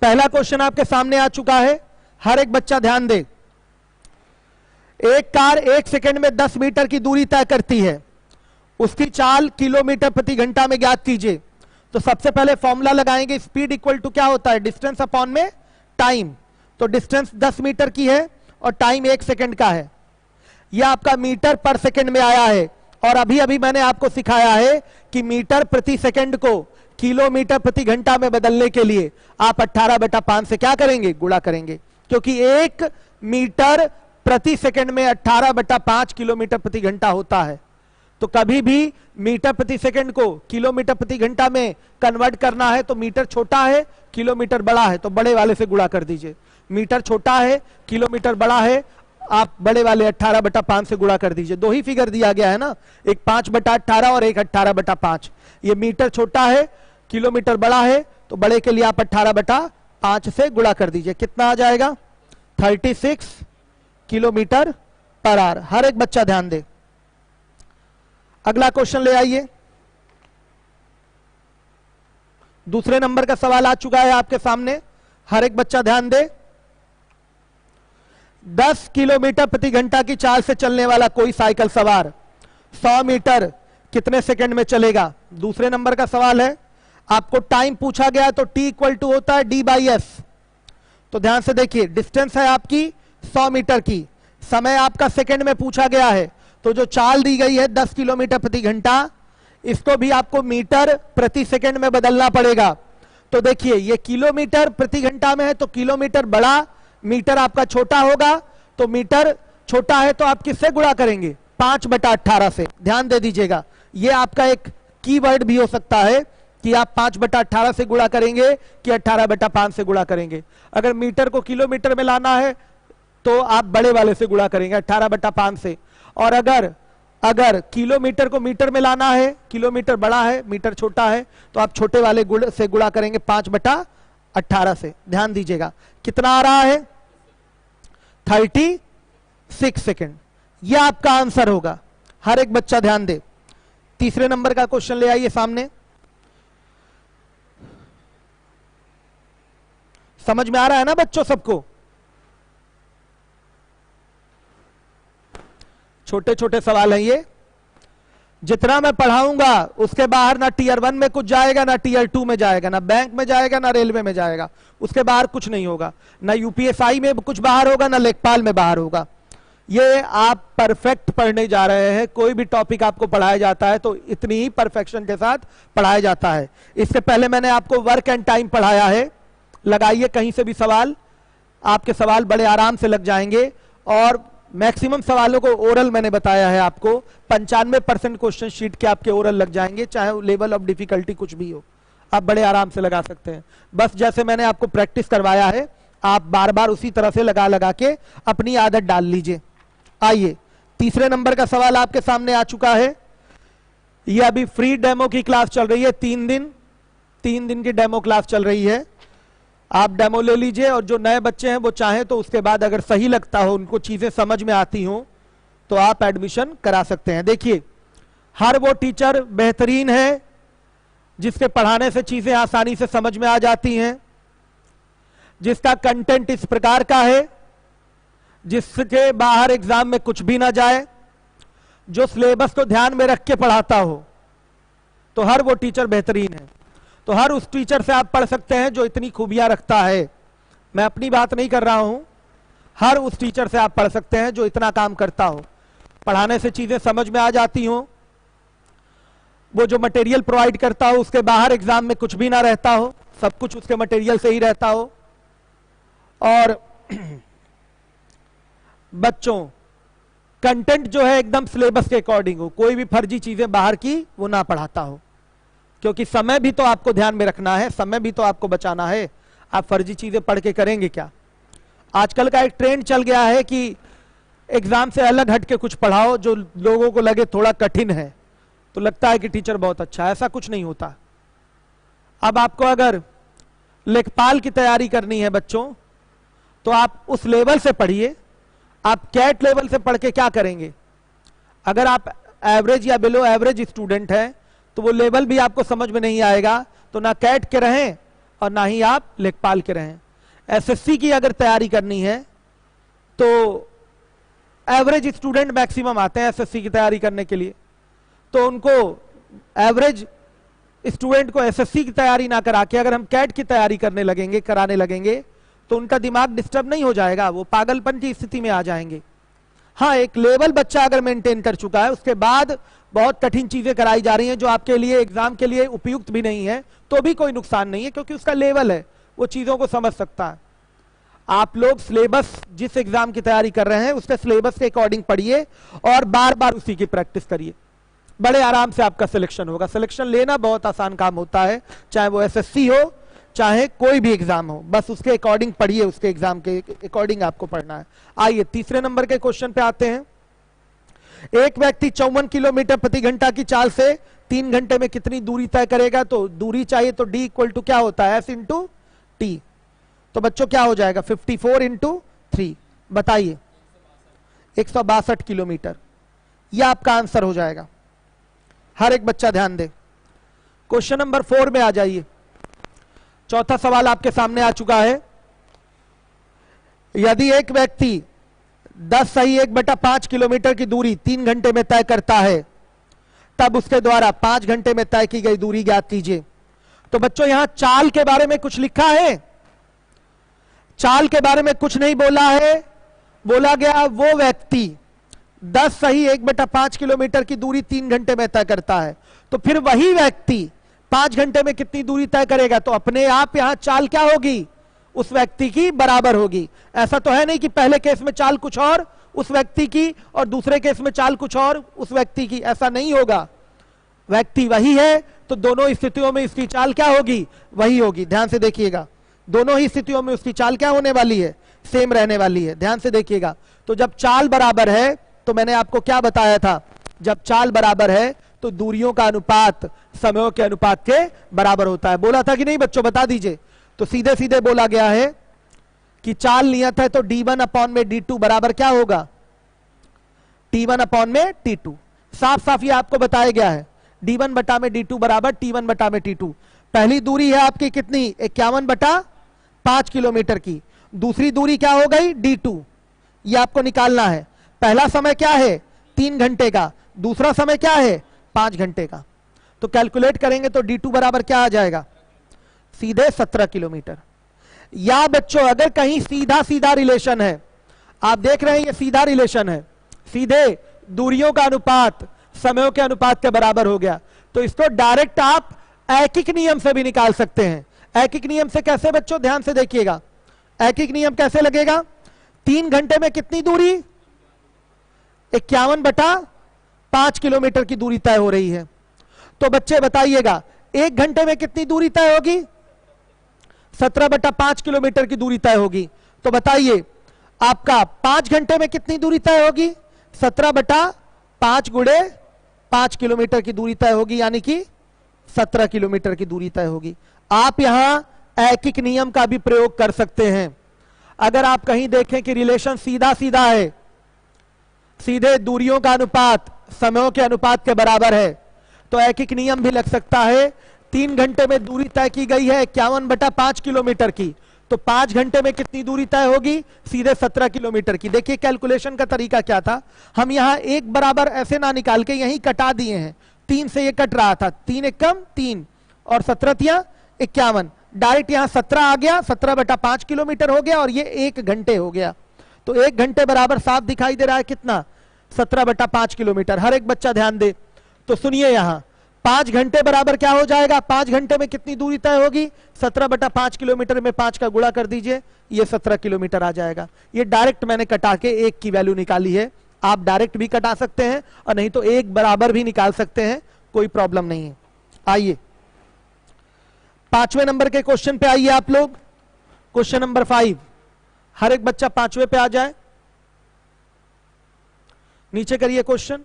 पहला क्वेश्चन आपके सामने आ चुका है, हर एक बच्चा ध्यान दे। एक कार 1 सेकंड में 10 मीटर की दूरी तय करती है, उसकी चाल किलोमीटर प्रति घंटा में ज्ञात कीजिए। तो सबसे पहले फॉर्मूला लगाएंगे, स्पीड इक्वल टू क्या होता है, डिस्टेंस अपॉन में टाइम। तो डिस्टेंस 10 मीटर की है और टाइम 1 सेकंड का है। यह आपका मीटर पर सेकंड में आया है, और अभी अभी मैंने आपको सिखाया है कि मीटर प्रति सेकंड को किलोमीटर प्रति घंटा में बदलने के लिए आप 18/5 से क्या करेंगे, गुणा करेंगे, क्योंकि 1 मीटर प्रति सेकंड में 18/5 किलोमीटर प्रति घंटा होता है। तो कभी भी मीटर प्रति सेकंड को किलोमीटर प्रति घंटा में कन्वर्ट करना है तो मीटर छोटा है किलोमीटर बड़ा है तो बड़े वाले से गुणा कर दीजिए। मीटर छोटा है किलोमीटर बड़ा है, आप बड़े वाले 18/5 से गुणा कर दीजिए। दो ही फिगर दिया गया है ना, एक 5/18 और एक 18/5। ये मीटर छोटा है किलोमीटर बड़ा है तो बड़े के लिए आप 18/5 से गुणा कर दीजिए। कितना आ जाएगा, 36 किलोमीटर पर आवर। हर एक बच्चा ध्यान दे। अगला क्वेश्चन ले आइए। दूसरे नंबर का सवाल आ चुका है आपके सामने, हर एक बच्चा ध्यान दे। 10 किलोमीटर प्रति घंटा की चाल से चलने वाला कोई साइकिल सवार 100 मीटर कितने सेकंड में चलेगा। दूसरे नंबर का सवाल है, आपको टाइम पूछा गया तो T = होता है D/S। तो ध्यान से देखिए, डिस्टेंस है आपकी 100 मीटर की, समय आपका सेकंड में पूछा गया है, तो जो चाल दी गई है 10 किलोमीटर प्रति घंटा, इसको भी आपको मीटर प्रति सेकंड में बदलना पड़ेगा। तो देखिए ये किलोमीटर प्रति घंटा में है तो किलोमीटर बड़ा, मीटर आपका छोटा होगा, तो मीटर छोटा है तो आप किससे गुणा करेंगे, 5/18 से। ध्यान दे दीजिएगा, ये आपका एक कीवर्ड भी हो सकता है कि आप 5/18 से गुणा करेंगे कि 18/5 से गुणा करेंगे। अगर मीटर को किलोमीटर में लाना है तो आप बड़े वाले से गुणा करेंगे 18/5 से, और अगर किलोमीटर को मीटर में लाना है, किलोमीटर बड़ा है मीटर छोटा है, तो आप छोटे वाले से गुणा करेंगे 5/18 से। ध्यान दीजिएगा कितना आ रहा है, 36 सेकंड। यह आपका आंसर होगा। हर एक बच्चा ध्यान दे। तीसरे नंबर का क्वेश्चन ले आइए सामने। समझ में आ रहा है ना बच्चों सबको? छोटे छोटे सवाल हैं ये, जितना मैं पढ़ाऊंगा उसके बाहर ना टीयर 1 में कुछ जाएगा, ना टीयर 2 में जाएगा, ना बैंक में जाएगा, ना रेलवे में जाएगा, उसके बाहर कुछ नहीं होगा, ना यूपीएसआई में कुछ बाहर होगा, ना लेखपाल में बाहर होगा। ये आप परफेक्ट पढ़ने जा रहे हैं। कोई भी टॉपिक आपको पढ़ाया जाता है तो इतनी ही परफेक्शन के साथ पढ़ाया जाता है। इससे पहले मैंने आपको वर्क एंड टाइम पढ़ाया है। लगाइए कहीं से भी सवाल, आपके सवाल बड़े आराम से लग जाएंगे और मैक्सिमम सवालों को ओरल मैंने बताया है आपको। 95% क्वेश्चन शीट के आपके ओरल लग जाएंगे, चाहे लेवल ऑफ डिफिकल्टी कुछ भी हो, आप बड़े आराम से लगा सकते हैं। बस जैसे मैंने आपको प्रैक्टिस करवाया है, आप बार बार उसी तरह से लगा लगा के अपनी आदत डाल लीजिए। आइए, तीसरे नंबर का सवाल आपके सामने आ चुका है। ये अभी फ्री डेमो की क्लास चल रही है, 3 दिन की डेमो क्लास चल रही है। आप डेमो ले लीजिए, और जो नए बच्चे हैं वो चाहें तो उसके बाद अगर सही लगता हो, उनको चीजें समझ में आती हो, तो आप एडमिशन करा सकते हैं। देखिए, हर वो टीचर बेहतरीन है जिसके पढ़ाने से चीजें आसानी से समझ में आ जाती हैं, जिसका कंटेंट इस प्रकार का है जिसके बाहर एग्जाम में कुछ भी ना जाए, जो सिलेबस को ध्यान में रख के पढ़ाता हो, तो हर वो टीचर बेहतरीन है। तो हर उस टीचर से आप पढ़ सकते हैं जो इतनी खूबियां रखता है। मैं अपनी बात नहीं कर रहा हूं, हर उस टीचर से आप पढ़ सकते हैं जो इतना काम करता हो, पढ़ाने से चीजें समझ में आ जाती हो, वो जो मटेरियल प्रोवाइड करता हो उसके बाहर एग्जाम में कुछ भी ना रहता हो, सब कुछ उसके मटेरियल से ही रहता हो, और बच्चों कंटेंट जो है एकदम सिलेबस के अकॉर्डिंग हो, कोई भी फर्जी चीजें बाहर की वो ना पढ़ाता हो। क्योंकि समय भी तो आपको ध्यान में रखना है, समय भी तो आपको बचाना है। आप फर्जी चीजें पढ़ के करेंगे क्या? आजकल का एक ट्रेंड चल गया है कि एग्जाम से अलग हट के कुछ पढ़ाओ जो लोगों को लगे थोड़ा कठिन है, तो लगता है कि टीचर बहुत अच्छा है। ऐसा कुछ नहीं होता। अब आपको अगर लेखपाल की तैयारी करनी है बच्चों, तो आप उस लेवल से पढ़िए। आप कैट लेवल से पढ़ के क्या करेंगे? अगर आप एवरेज या बिलो एवरेज स्टूडेंट हैं तो वो लेवल भी आपको समझ में नहीं आएगा, तो ना कैट के रहें और ना ही आप लेखपाल के रहें। एसएससी की अगर तैयारी करनी है तो एवरेज स्टूडेंट मैक्सिमम आते हैं एसएससी की तैयारी करने के लिए, तो उनको एवरेज स्टूडेंट को एसएससी की तैयारी ना करा के अगर हम कैट की तैयारी कराने लगेंगे तो उनका दिमाग डिस्टर्ब नहीं हो जाएगा, वो पागलपन की स्थिति में आ जाएंगे। हाँ, एक लेवल बच्चा अगर मेंटेन कर चुका है, उसके बाद बहुत कठिन चीजें कराई जा रही हैं जो आपके लिए एग्जाम के लिए उपयुक्त भी नहीं है, तो भी कोई नुकसान नहीं है, क्योंकि उसका लेवल है, वो चीजों को समझ सकता है। आप लोग सिलेबस जिस एग्जाम की तैयारी कर रहे हैं उसके सिलेबस के अकॉर्डिंग पढ़िए और बार बार उसी की प्रैक्टिस करिए, बड़े आराम से आपका सिलेक्शन होगा। सिलेक्शन लेना बहुत आसान काम होता है, चाहे वो एसएससी हो चाहे कोई भी एग्जाम हो, बस उसके अकॉर्डिंग पढ़िए, उसके एग्जाम के अकॉर्डिंग आपको पढ़ना है। आइए तीसरे नंबर के क्वेश्चन पे आते हैं। एक व्यक्ति 54 किलोमीटर प्रति घंटा की चाल से 3 घंटे में कितनी दूरी तय करेगा? तो दूरी चाहिए तो D इक्वल टू क्या होता है? S into T. तो बच्चों क्या हो जाएगा? 54 इंटू 3, बताइए 162 किलोमीटर। यह आपका आंसर हो जाएगा। हर एक बच्चा ध्यान दे। क्वेश्चन नंबर 4 में आ जाइए। चौथा सवाल आपके सामने आ चुका है। यदि एक व्यक्ति 10 सही 1/5 किलोमीटर की दूरी 3 घंटे में तय करता है, तब उसके द्वारा 5 घंटे में तय की गई दूरी ज्ञात कीजिए। तो बच्चों यहां चाल के बारे में कुछ लिखा है? चाल के बारे में कुछ नहीं बोला है। बोला गया वो व्यक्ति 10 सही 1/5 किलोमीटर की दूरी 3 घंटे में तय करता है, तो फिर वही व्यक्ति 5 घंटे में कितनी दूरी तय करेगा? तो अपने आप यहां चाल क्या होगी? उस व्यक्ति की बराबर होगी। ऐसा तो है नहीं कि पहले केस में चाल कुछ और उस व्यक्ति की और दूसरे केस में चाल कुछ और उस व्यक्ति की, ऐसा नहीं होगा। व्यक्ति वही है तो दोनों स्थितियों में इसकी चाल क्या होगी? वही होगी। ध्यान से देखिएगा, दोनों ही स्थितियों में उसकी चाल क्या होने वाली है? सेम रहने वाली है। ध्यान से देखिएगा। तो जब चाल बराबर है, तो मैंने आपको क्या बताया था? जब चाल बराबर है तो दूरियों का अनुपात समयों के अनुपात के बराबर होता है। बोला था कि नहीं बच्चों? बता दीजिए। तो सीधे सीधे बोला गया है कि चाल नियत है तो D1 अपॉन में D2 बराबर क्या होगा? T1 अपॉन में T2। साफ साफ ये आपको बताया गया है। D1 बटा में D2 बराबर T1 बटा में T2। पहली दूरी है आपकी कितनी? 51/5 किलोमीटर की। दूसरी दूरी क्या हो गई? D2। ये आपको निकालना है। पहला समय क्या है? 3 घंटे का। दूसरा समय क्या है? 5 घंटे का। तो कैलकुलेट करेंगे तो D2 बराबर क्या आ जाएगा? सीधे 17 किलोमीटर। या बच्चों अगर कहीं सीधा सीधा रिलेशन है, आप देख रहे हैं ये सीधा रिलेशन है, सीधे दूरियों का अनुपात समयों के अनुपात के बराबर हो गया, तो इसको डायरेक्ट आप ऐकिक नियम से भी निकाल सकते हैं। ऐकिक नियम से कैसे बच्चों? ध्यान से देखिएगा। ऐकिक नियम कैसे लगेगा? 3 घंटे में कितनी दूरी? 51/5 किलोमीटर की दूरी तय हो रही है। तो बच्चे बताइएगा 1 घंटे में कितनी दूरी तय होगी? 17/5 किलोमीटर की दूरी तय होगी। तो बताइए आपका 5 घंटे में कितनी दूरी तय होगी? 17/5 गुणे 5 किलोमीटर की दूरी तय होगी, यानी कि 17 किलोमीटर की दूरी तय होगी। आप यहां ऐकिक नियम का भी प्रयोग कर सकते हैं। अगर आप कहीं देखें कि रिलेशन सीधा सीधा है, सीधे दूरियों का अनुपात समयों के अनुपात के बराबर है, तो ऐकिक नियम भी लग सकता है। 3 घंटे में दूरी तय की गई है 51/5 किलोमीटर की, तो 5 घंटे में कितनी दूरी तय होगी? सीधे 17 किलोमीटर की। देखिए कैलकुलेशन का तरीका क्या था, हम यहां एक बराबर ऐसे ना निकाल के यहीं कटा दिए हैं। 3 से ये कट रहा था, 3 एक कम 3 और 17 51, डायरेक्ट यहां 17 आ गया, 17/5 किलोमीटर हो गया और ये 1 घंटे हो गया। तो 1 घंटे बराबर साफ दिखाई दे रहा है कितना? 17/5 किलोमीटर। हर एक बच्चा ध्यान दे। तो सुनिए यहां 5 घंटे बराबर क्या हो जाएगा? 5 घंटे में कितनी दूरी तय होगी? 17/5 किलोमीटर में 5 का गुणा कर दीजिए, ये 17 किलोमीटर आ जाएगा। ये डायरेक्ट मैंने कटा के 1 की वैल्यू निकाली है। आप डायरेक्ट भी कटा सकते हैं और नहीं तो 1 बराबर भी निकाल सकते हैं, कोई प्रॉब्लम नहीं है। आइए 5वें नंबर के क्वेश्चन पे आइए आप लोग। क्वेश्चन नंबर 5, हर एक बच्चा 5वें पे आ जाए। नीचे करिए क्वेश्चन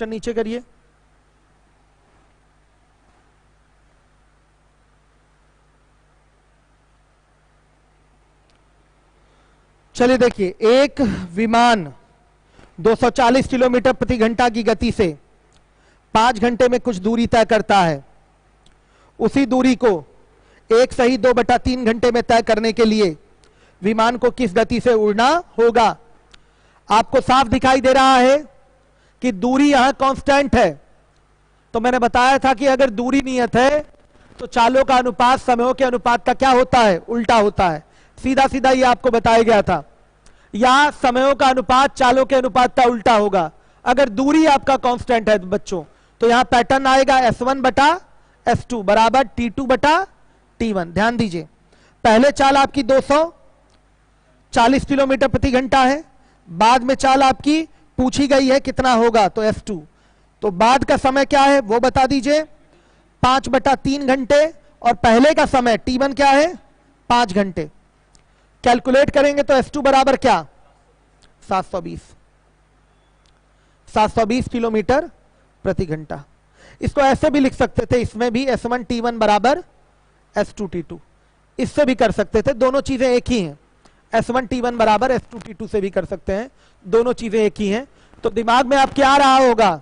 नीचे करिए। चलिए देखिए, एक विमान 240 किलोमीटर प्रति घंटा की गति से 5 घंटे में कुछ दूरी तय करता है। उसी दूरी को 1 सही 2/3 घंटे में तय करने के लिए विमान को किस गति से उड़ना होगा? आपको साफ दिखाई दे रहा है कि दूरी यहां कांस्टेंट है। तो मैंने बताया था कि अगर दूरी नियत है तो चालों का अनुपात समयों के अनुपात का क्या होता है? उल्टा होता है। सीधा सीधा ये आपको बताया गया था। या समयों का अनुपात चालों के अनुपात का उल्टा होगा। अगर दूरी आपका कांस्टेंट है बच्चों, तो यहां पैटर्न आएगा S1/S2 बराबर T2/T1। ध्यान दीजिए, पहले चाल आपकी 240 किलोमीटर प्रति घंटा है, बाद में चाल आपकी पूछी गई है कितना होगा, तो S2। तो बाद का समय क्या है वो बता दीजिए, 5/3 घंटे, और पहले का समय T1 क्या है? 5 घंटे। कैलकुलेट करेंगे तो S2 बराबर क्या? 720 किलोमीटर प्रति घंटा। इसको ऐसे भी लिख सकते थे, इसमें भी S1 T1 बराबर S2 T2, इससे भी कर सकते थे। दोनों चीजें एक ही हैं। S1 T1 बराबर S2 T2 से भी कर सकते हैं, दोनों चीजें एक ही हैं। तो दिमाग में आप क्या आ रहा होगा,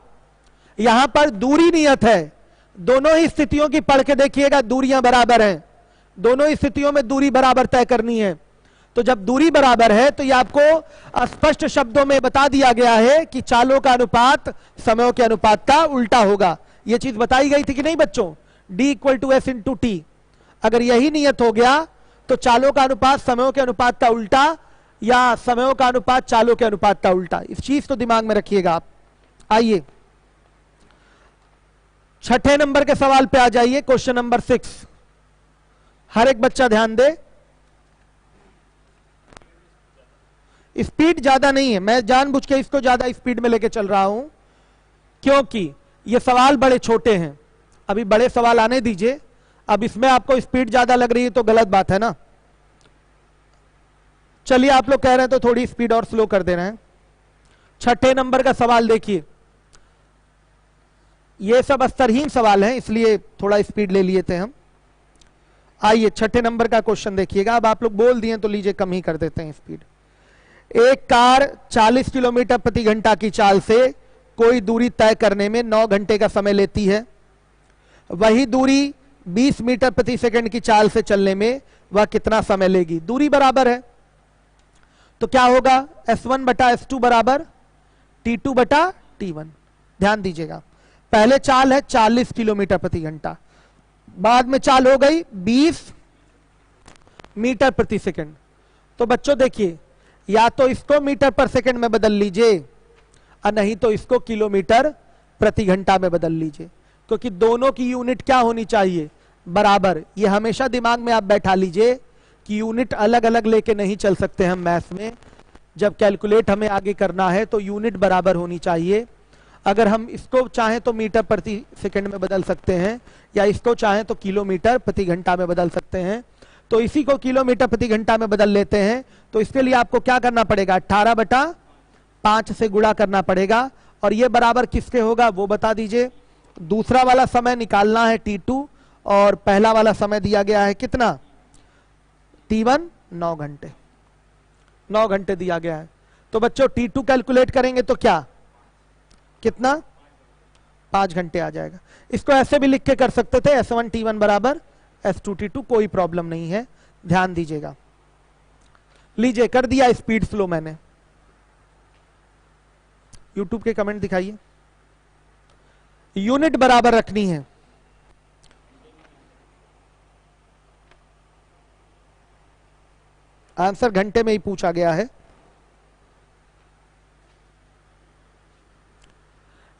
यहां पर दूरी नियत है। दोनों ही स्थितियों की पढ़ के देखिएगा, दूरियां बराबर हैं। दोनों ही स्थितियों में दूरी बराबर तय करनी है। तो जब दूरी बराबर है तो ये आपको स्पष्ट शब्दों में बता दिया गया है कि चालों का अनुपात समयों के अनुपात का उल्टा होगा। ये चीज बताई गई थी कि नहीं बच्चों? D = S × T। अगर यही नियत हो गया तो चालों का अनुपात समयों के अनुपात का उल्टा या समयों का अनुपात चालों के अनुपात का उल्टा। इस चीज को दिमाग में रखिएगा आप। आइए 6ठे नंबर के सवाल पे आ जाइए। क्वेश्चन नंबर 6, हर एक बच्चा ध्यान दे। स्पीड ज्यादा नहीं है, मैं जानबूझ के इसको ज्यादा स्पीड में लेके चल रहा हूं क्योंकि ये सवाल बड़े छोटे हैं। अभी बड़े सवाल आने दीजिए। अब इसमें आपको स्पीड ज्यादा लग रही है तो गलत बात है ना। चलिए, आप लोग कह रहे हैं तो थोड़ी स्पीड और स्लो कर दे रहे हैं। 6ठे नंबर का सवाल देखिए, ये सब स्तरहीन सवाल हैं इसलिए थोड़ा स्पीड ले लिए थे हम। आइए 6ठे नंबर का क्वेश्चन देखिएगा। अब आप लोग बोल दिए तो लीजिए कम ही कर देते हैं स्पीड। एक कार 40 किलोमीटर प्रति घंटा की चाल से कोई दूरी तय करने में 9 घंटे का समय लेती है। वही दूरी 20 मीटर प्रति सेकंड की चाल से चलने में वह कितना समय लेगी? दूरी बराबर है तो क्या होगा? S1/S2 बराबर T2/T1। ध्यान दीजिएगा, पहले चाल है 40 किलोमीटर प्रति घंटा, बाद में चाल हो गई 20 मीटर प्रति सेकंड। तो बच्चों देखिए, या तो इसको मीटर पर सेकंड में बदल लीजिए और नहीं तो इसको किलोमीटर प्रति घंटा में बदल लीजिए, क्योंकि दोनों की यूनिट क्या होनी चाहिए? बराबर। ये हमेशा दिमाग में आप बैठा लीजिए कि यूनिट अलग अलग लेके नहीं चल सकते हम मैथ्स में। जब कैलकुलेट हमें आगे करना है तो यूनिट बराबर होनी चाहिए। अगर हम इसको चाहें तो मीटर प्रति सेकंड में बदल सकते हैं, या इसको चाहें तो किलोमीटर प्रति घंटा में बदल सकते हैं। तो इसी को किलोमीटर प्रति घंटा में बदल लेते हैं। तो इसके लिए आपको क्या करना पड़ेगा, 18/5 से गुणा करना पड़ेगा। और ये बराबर किसके होगा वो बता दीजिए। दूसरा वाला समय निकालना है T2, और पहला वाला समय दिया गया है कितना, T1 9 घंटे, 9 घंटे दिया गया है। तो बच्चों T2 कैलकुलेट करेंगे तो क्या, कितना, 5 घंटे आ जाएगा। इसको ऐसे भी लिख के कर सकते थे, S1 T1 बराबर S2 T2, कोई प्रॉब्लम नहीं है, ध्यान दीजिएगा। लीजिए कर दिया स्पीड स्लो मैंने। YouTube के कमेंट दिखाइए। यूनिट बराबर रखनी है। आंसर घंटे में ही पूछा गया है।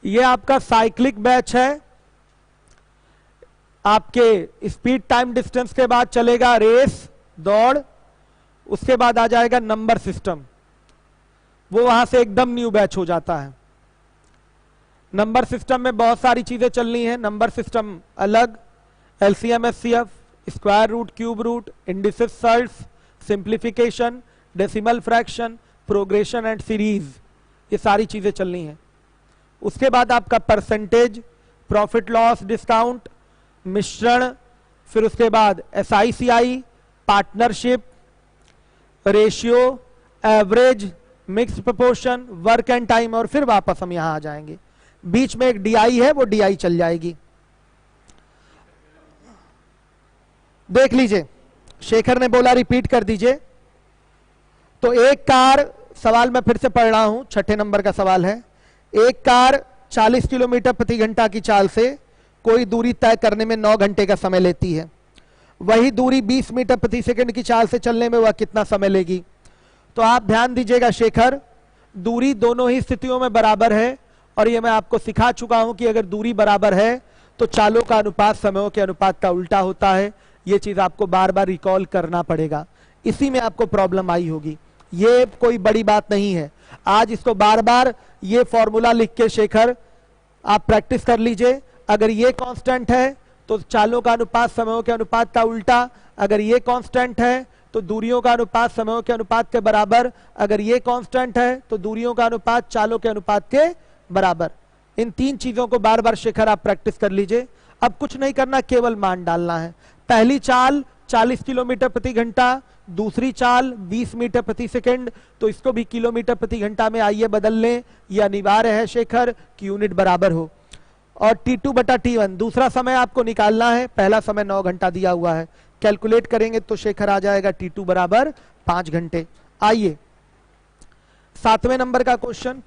ये आपका साइक्लिक बैच है। आपके स्पीड टाइम डिस्टेंस के बाद चलेगा रेस दौड़, उसके बाद आ जाएगा नंबर सिस्टम। वो वहां से एकदम न्यू बैच हो जाता है। नंबर सिस्टम में बहुत सारी चीजें चलनी है। नंबर सिस्टम अलग, LCM HCF, square root, cube root, indices, surds, simplification, decimal fraction, progression and series, ये सारी चीजें चलनी है। उसके बाद आपका परसेंटेज, प्रॉफिट लॉस, डिस्काउंट, मिश्रण, फिर उसके बाद SICI, partnership, ratio, average, mix proportion, work and time, और फिर वापस हम यहां आ जाएंगे। बीच में एक डीआई है, वो डीआई चल जाएगी। देख लीजिए, शेखर ने बोला रिपीट कर दीजिए। तो एक कार, सवाल मैं फिर से पढ़ रहा हूं, 6ठे नंबर का सवाल है। एक कार 40 किलोमीटर प्रति घंटा की चाल से कोई दूरी तय करने में 9 घंटे का समय लेती है। वही दूरी 20 मीटर प्रति सेकंड की चाल से चलने में वह कितना समय लेगी। तो आप ध्यान दीजिएगा शेखर, दूरी दोनों ही स्थितियों में बराबर है, और ये मैं आपको सिखा चुका हूं कि अगर दूरी बराबर है तो चालों का अनुपात समयों के अनुपात का उल्टा होता है। ये चीज आपको बार बार रिकॉल करना पड़ेगा, इसी में आपको प्रॉब्लम आई होगी। ये कोई बड़ी बात नहीं है। आज इसको बार बार ये फॉर्मूला लिख के शेखर आप प्रैक्टिस कर लीजिए। अगर ये कांस्टेंट है तो चालों का अनुपात समयों के अनुपात का उल्टा, अगर ये कांस्टेंट है तो दूरियों का अनुपात समयों के अनुपात के बराबर, अगर ये कांस्टेंट है तो दूरियों का अनुपात चालों के अनुपात के बराबर। इन 3 चीजों को बार बार शेखर आप प्रैक्टिस कर लीजिए। अब कुछ नहीं करना, केवल मान डालना है। पहली चाल 40 किलोमीटर प्रति घंटा, दूसरी चाल 20 मीटर प्रति सेकंड, तो इसको भी किलोमीटर प्रति घंटा में आइए बदल लें। यह अनिवार्य है शेखर कि यूनिट बराबर हो। और T2/T1 दूसरा समय आपको निकालना है। पहला समय 9 घंटा दिया हुआ है, कैलकुलेट करेंगे तो शेखर आ जाएगा T2 बराबर 5 घंटे। आइए 7वें नंबर का क्वेश्चन।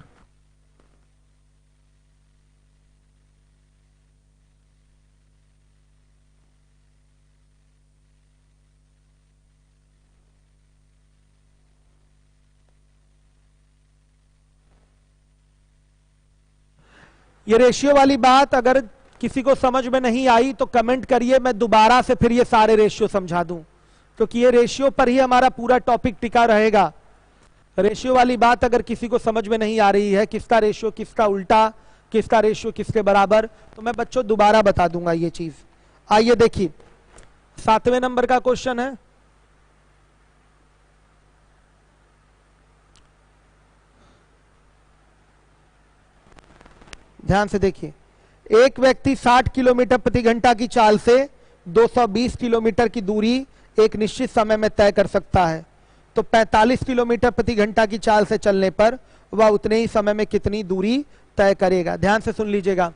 ये रेशियो वाली बात अगर किसी को समझ में नहीं आई तो कमेंट करिए, मैं दोबारा से फिर ये सारे रेशियो समझा दूं, क्योंकि ये रेशियो पर ही हमारा पूरा टॉपिक टिका रहेगा। रेशियो वाली बात अगर किसी को समझ में नहीं आ रही है, किसका रेशियो किसका उल्टा, किसका रेशियो किसके बराबर, तो मैं बच्चों दोबारा बता दूंगा ये चीज। आइए देखिए 7वें नंबर का क्वेश्चन है। ध्यान से देखिए, एक व्यक्ति 60 किलोमीटर प्रति घंटा की चाल से 220 किलोमीटर की दूरी एक निश्चित समय में तय कर सकता है। तो 45 किलोमीटर प्रति घंटा की चाल से चलने पर वह उतने ही समय में कितनी दूरी तय करेगा। ध्यान से सुन लीजिएगा,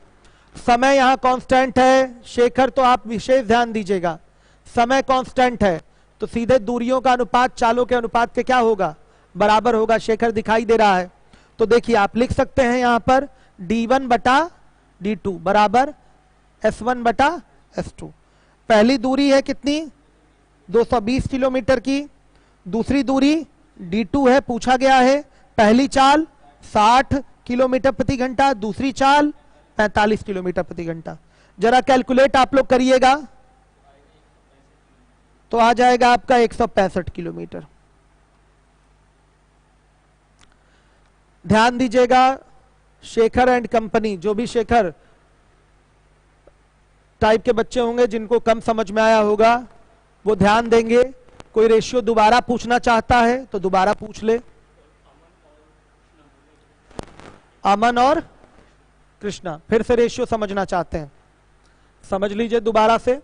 समय यहां कांस्टेंट है शेखर, तो आप विशेष ध्यान दीजिएगा। समय कांस्टेंट है तो सीधे दूरियों का अनुपात चालों के अनुपात के क्या होगा, बराबर होगा। शेखर दिखाई दे रहा है, तो देखिए आप लिख सकते हैं यहां पर D1/D2 बराबर S1/S2। पहली दूरी है कितनी, 220 किलोमीटर की। दूसरी दूरी D2 है, पूछा गया है। पहली चाल 60 किलोमीटर प्रति घंटा, दूसरी चाल 45 किलोमीटर प्रति घंटा। जरा कैलकुलेट आप लोग करिएगा। तो आ जाएगा आपका 165 किलोमीटर। ध्यान दीजिएगा, शेखर एंड कंपनी, जो भी शेखर टाइप के बच्चे होंगे जिनको कम समझ में आया होगा वो ध्यान देंगे। कोई रेशियो दोबारा पूछना चाहता है तो दोबारा पूछ ले। अमन और कृष्णा, फिर से रेशियो समझना चाहते हैं, समझ लीजिए दोबारा से।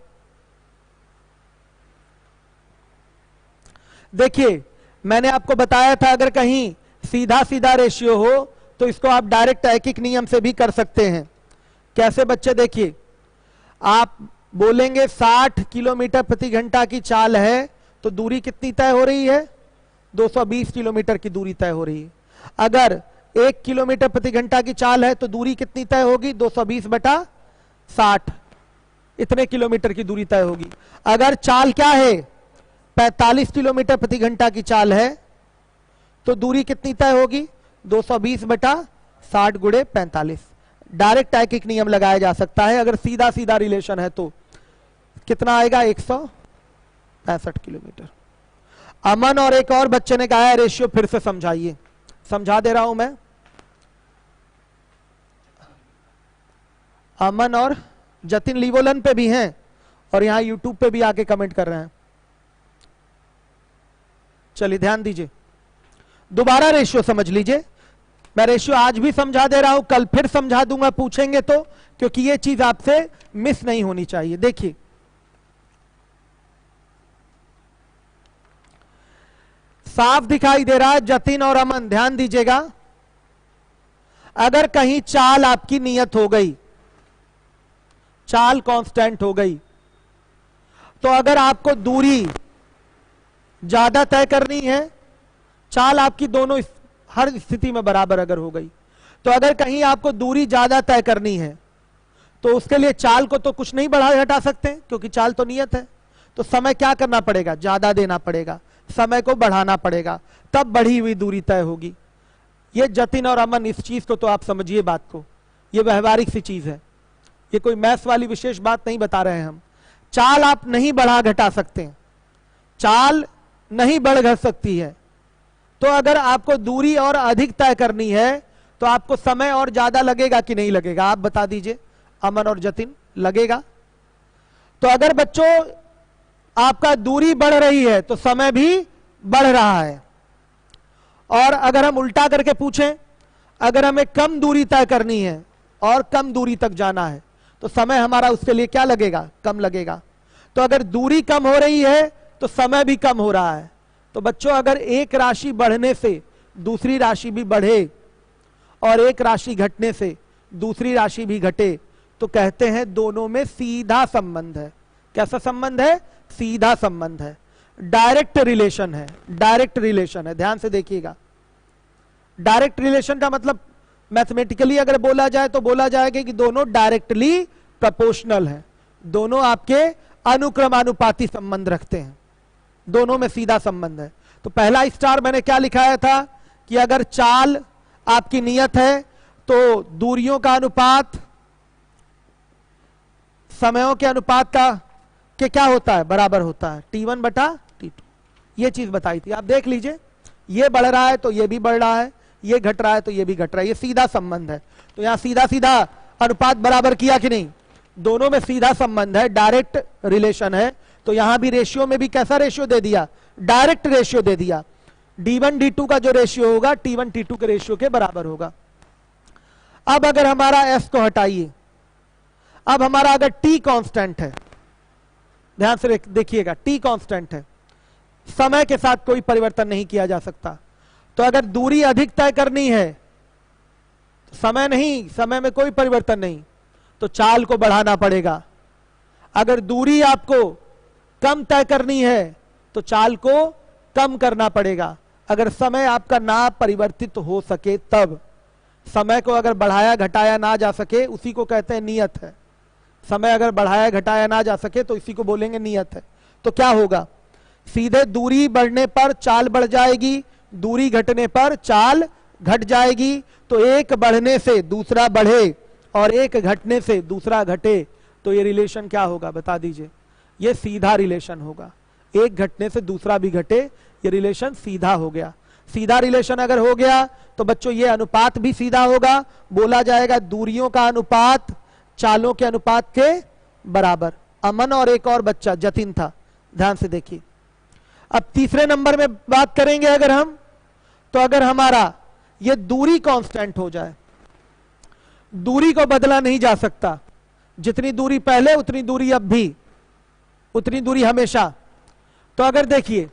देखिए मैंने आपको बताया था अगर कहीं सीधा सीधा रेशियो हो तो इसको आप डायरेक्ट ऐकिक नियम से भी कर सकते हैं। कैसे बच्चे, देखिए आप बोलेंगे 60 किलोमीटर प्रति घंटा की चाल है तो दूरी कितनी तय हो रही है, 220 किलोमीटर की दूरी तय हो रही है। अगर 1 किलोमीटर प्रति घंटा की चाल है तो दूरी कितनी तय होगी, 220/60, इतने किलोमीटर की दूरी तय होगी। अगर चाल क्या है, 45 किलोमीटर प्रति घंटा की चाल है तो दूरी कितनी तय होगी, 220/60 × 45। डायरेक्ट ऐकिक नियम लगाया जा सकता है। अगर सीधा सीधा रिलेशन है तो कितना आएगा, 165 किलोमीटर। अमन और एक और बच्चे ने कहा है रेशियो फिर से समझाइए, समझा दे रहा हूं मैं। अमन और जतिन लीवोलन पे भी हैं और यहां यूट्यूब पे भी आके कमेंट कर रहे हैं। चलिए ध्यान दीजिए, दोबारा रेशियो समझ लीजिए। मैं रेशियो आज भी समझा दे रहा हूं, कल फिर समझा दूंगा पूछेंगे तो, क्योंकि ये चीज आपसे मिस नहीं होनी चाहिए। देखिए साफ दिखाई दे रहा है जतिन और अमन, ध्यान दीजिएगा। अगर कहीं चाल आपकी नियत हो गई, चाल कांस्टेंट हो गई, तो अगर आपको दूरी ज्यादा तय करनी है, चाल आपकी दोनों हर स्थिति में बराबर अगर हो गई, तो अगर कहीं आपको दूरी ज्यादा तय करनी है तो उसके लिए चाल को तो कुछ नहीं बढ़ा घटा सकते क्योंकि चाल तो नियत है। तो समय क्या करना पड़ेगा, ज्यादा देना पड़ेगा, समय को बढ़ाना पड़ेगा, तब बढ़ी हुई दूरी तय होगी। ये जतिन और अमन, इस चीज को तो आप समझिए बात को, ये व्यवहारिक सी चीज है, ये कोई मैथ्स वाली विशेष बात नहीं बता रहे हैं हम। चाल आप नहीं बढ़ा घटा सकते, चाल नहीं बढ़ घट सकती है। तो अगर आपको दूरी और अधिक तय करनी है तो आपको समय और ज्यादा लगेगा कि नहीं लगेगा, आप बता दीजिए अमन और जतिन, लगेगा। तो अगर बच्चों आपका दूरी बढ़ रही है तो समय भी बढ़ रहा है। और अगर हम उल्टा करके पूछें, अगर हमें कम दूरी तय करनी है और कम दूरी तक जाना है तो समय हमारा उसके लिए क्या लगेगा, कम लगेगा। तो अगर दूरी कम हो रही है तो समय भी कम हो रहा है। तो बच्चों अगर एक राशि बढ़ने से दूसरी राशि भी बढ़े और एक राशि घटने से दूसरी राशि भी घटे तो कहते हैं दोनों में सीधा संबंध है। कैसा संबंध है, सीधा संबंध है, डायरेक्ट रिलेशन है, डायरेक्ट रिलेशन है। ध्यान से देखिएगा, डायरेक्ट रिलेशन का मतलब मैथमेटिकली अगर बोला जाए तो बोला जाएगा कि दोनों डायरेक्टली प्रोपोर्शनल है, दोनों आपके अनुक्रमानुपाती संबंध रखते हैं, दोनों में सीधा संबंध है। तो पहला स्टार मैंने क्या लिखाया था कि अगर चाल आपकी नियत है तो दूरियों का अनुपात समयों के अनुपात का के क्या होता है, बराबर होता है, T1/T2। ये चीज बताई थी, आप देख लीजिए, ये बढ़ रहा है तो ये भी बढ़ रहा है, ये घट रहा है तो ये भी घट रहा है, ये सीधा संबंध है। तो यहां सीधा सीधा अनुपात बराबर किया कि नहीं, दोनों में सीधा संबंध है, डायरेक्ट रिलेशन है। तो यहां भी रेशियो में भी कैसा रेशियो दे दिया, डायरेक्ट रेशियो दे दिया। D1 D2 का जो रेशियो होगा T1 T2 के रेशियो के बराबर होगा। अब अगर हमारा S को हटाइए, अब हमारा अगर T कांस्टेंट है, ध्यान से देखिएगा, T कांस्टेंट है, समय के साथ कोई परिवर्तन नहीं किया जा सकता। तो अगर दूरी अधिक तय करनी है तो समय नहीं, समय में कोई परिवर्तन नहीं, तो चाल को बढ़ाना पड़ेगा। अगर दूरी आपको कम तय करनी है तो चाल को कम करना पड़ेगा। अगर समय आपका ना परिवर्तित हो सके तब, समय को अगर बढ़ाया घटाया ना जा सके उसी को कहते हैं नियत है। समय अगर बढ़ाया घटाया ना जा सके तो इसी को बोलेंगे नियत है। तो क्या होगा, सीधे दूरी बढ़ने पर चाल बढ़ जाएगी, दूरी घटने पर चाल घट जाएगी। तो एक बढ़ने से दूसरा बढ़े और एक घटने से दूसरा घटे तो ये रिलेशन क्या होगा, बता दीजिए, ये सीधा रिलेशन होगा। एक घटने से दूसरा भी घटे, ये रिलेशन सीधा हो गया। सीधा रिलेशन अगर हो गया तो बच्चों ये अनुपात भी सीधा होगा, बोला जाएगा दूरियों का अनुपात चालों के अनुपात के बराबर। अमन और एक और बच्चा जतिन था, ध्यान से देखिए। अब तीसरे नंबर में बात करेंगे अगर हम, तो अगर हमारा ये दूरी कांस्टेंट हो जाए, दूरी को बदला नहीं जा सकता, जितनी दूरी पहले उतनी दूरी अब भी, उतनी दूरी हमेशा। तो अगर देखिए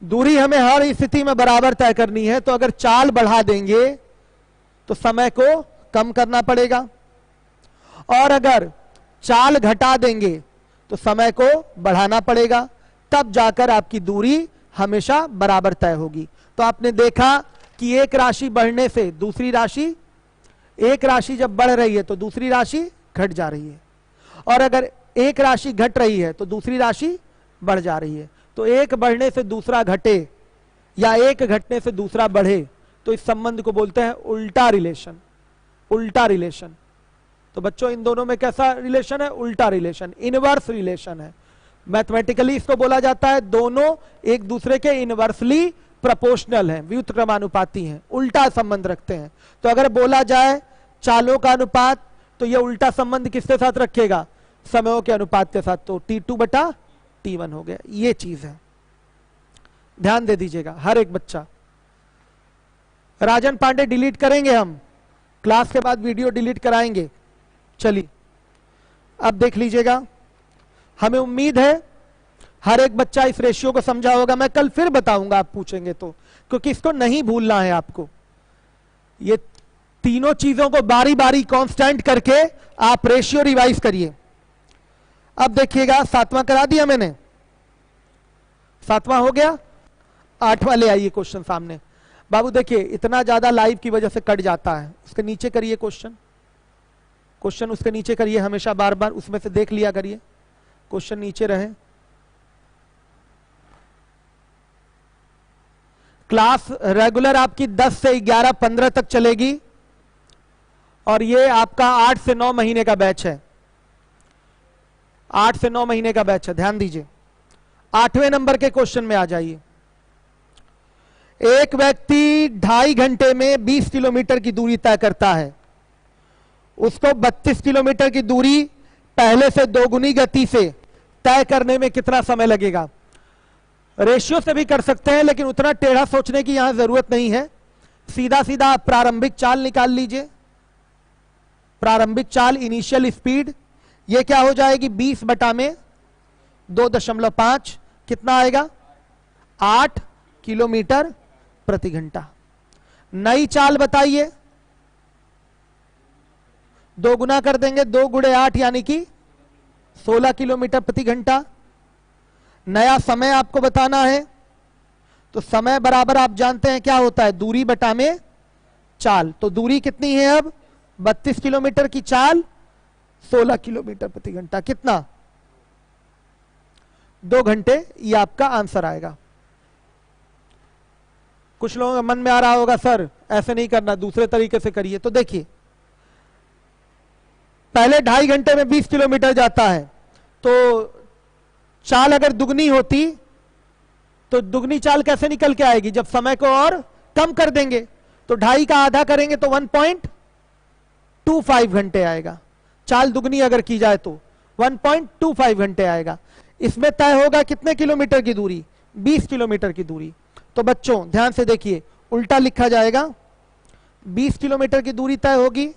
दूरी हमें हर स्थिति में बराबर तय करनी है, तो अगर चाल बढ़ा देंगे तो समय को कम करना पड़ेगा, और अगर चाल घटा देंगे तो समय को बढ़ाना पड़ेगा, तब जाकर आपकी दूरी हमेशा बराबर तय होगी। तो आपने देखा कि एक राशि बढ़ने से दूसरी राशि, एक राशि जब बढ़ रही है तो दूसरी राशि घट जा रही है, और अगर एक राशि घट रही है तो दूसरी राशि बढ़ जा रही है। तो एक बढ़ने से दूसरा घटे या एक घटने से दूसरा बढ़े, तो इस संबंध को बोलते हैं उल्टा रिलेशन। उल्टा रिलेशन। तो बच्चों इन दोनों में कैसा रिलेशन है? उल्टा रिलेशन, इनवर्स रिलेशन है। मैथमेटिकली इसको बोला जाता है दोनों एक दूसरे के इनवर्सली प्रोपोर्शनल हैं, व्युत्क्रमानुपाती हैं, उल्टा संबंध रखते हैं। तो अगर बोला जाए चालों का अनुपात, तो ये उल्टा संबंध किसके साथ रखेगा? समयों के अनुपात के साथ। तो T2 बटा T1 हो गया, ये चीज है, ध्यान दे दीजिएगा हर एक बच्चा। राजन पांडे डिलीट करेंगे हम, क्लास के बाद वीडियो डिलीट कराएंगे। चलिए अब देख लीजिएगा, हमें उम्मीद है हर एक बच्चा इस रेशियो को समझा होगा। मैं कल फिर बताऊंगा आप पूछेंगे तो, क्योंकि इसको नहीं भूलना है आपको। ये तीनों चीजों को बारी बारी कांस्टेंट करके आप रेशियो रिवाइज करिए। अब देखिएगा सातवां करा दिया मैंने, सातवां हो गया, आठवां ले आइए क्वेश्चन सामने। बाबू देखिए इतना ज्यादा लाइव की वजह से कट जाता है, उसके नीचे करिए क्वेश्चन, क्वेश्चन उसके नीचे करिए, हमेशा बार बार उसमें से देख लिया करिए, क्वेश्चन नीचे रहे। क्लास रेगुलर आपकी 10 से 11, 15 तक चलेगी, और ये आपका 8 से 9 महीने का बैच है। 8 से 9 महीने का बैच है, ध्यान दीजिए। 8वें नंबर के क्वेश्चन में आ जाइए। एक व्यक्ति 2.5 घंटे में 20 किलोमीटर की दूरी तय करता है। उसको 32 किलोमीटर की दूरी पहले से दोगुनी गति से तय करने में कितना समय लगेगा? रेशियो से भी कर सकते हैं, लेकिन उतना टेढ़ा सोचने की यहां जरूरत नहीं है। सीधा सीधा आप प्रारंभिक चाल निकाल लीजिए। प्रारंभिक चाल, इनिशियल स्पीड, ये क्या हो जाएगी? 20 बटा में 2.5, कितना आएगा? 8 किलोमीटर प्रति घंटा। नई चाल बताइए, 2 गुना कर देंगे, 2 गुणे 8 यानी कि 16 किलोमीटर प्रति घंटा। नया समय आपको बताना है, तो समय बराबर आप जानते हैं क्या होता है? दूरी बटा में चाल। तो दूरी कितनी है अब? 32 किलोमीटर की चाल, 16 किलोमीटर प्रति घंटा, कितना? 2 घंटे, ये आपका आंसर आएगा। कुछ लोगों के मन में आ रहा होगा सर ऐसे नहीं करना, दूसरे तरीके से करिए। तो देखिए पहले 2.5 घंटे में 20 किलोमीटर जाता है, तो चाल अगर दुगनी होती तो दुगनी चाल कैसे निकल के आएगी? जब समय को और कम कर देंगे, तो 2.5 का आधा करेंगे तो 1.25 घंटे आएगा। चाल दुगनी अगर की जाए तो 1.25 घंटे आएगा। इसमें तय होगा कितने किलोमीटर की दूरी? 20 किलोमीटर की दूरी। तो बच्चों ध्यान से देखिए, उल्टा लिखा जाएगा। 20 किलोमीटर की दूरी तय होगी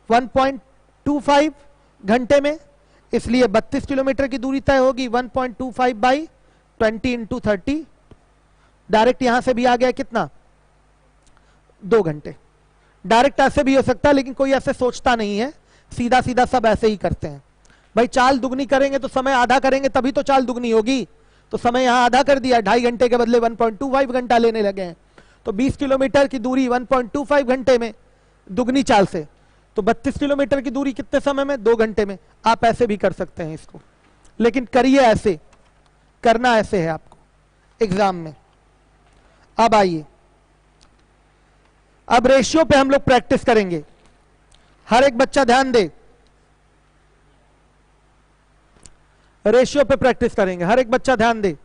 1.25 घंटे में, इसलिए 32 किलोमीटर की दूरी तय होगी 1.25 बाई 20 इंटू 30। डायरेक्ट यहां से भी आ गया कितना? 2 घंटे। डायरेक्ट ऐसे भी हो सकता है, लेकिन कोई ऐसे सोचता नहीं है, सीधा सीधा सब ऐसे ही करते हैं। भाई चाल दुगनी करेंगे तो समय आधा करेंगे, तभी तो चाल दुगनी होगी। तो समय यहां आधा कर दिया, 2.5 घंटे के बदले 1.25 घंटा लेने लगे हैं। तो 20 किलोमीटर की दूरी 1.25 घंटे में दुगनी चाल से, तो 32 किलोमीटर की दूरी कितने समय में? 2 घंटे में। आप ऐसे भी कर सकते हैं इसको, लेकिन करिए ऐसे, करना ऐसे है आपको एग्जाम में। अब आइए, अब रेशियो पे हम लोग प्रैक्टिस करेंगे। हर एक बच्चा ध्यान दे। रेशियो पे प्रैक्टिस करेंगे। हर एक बच्चा ध्यान दे।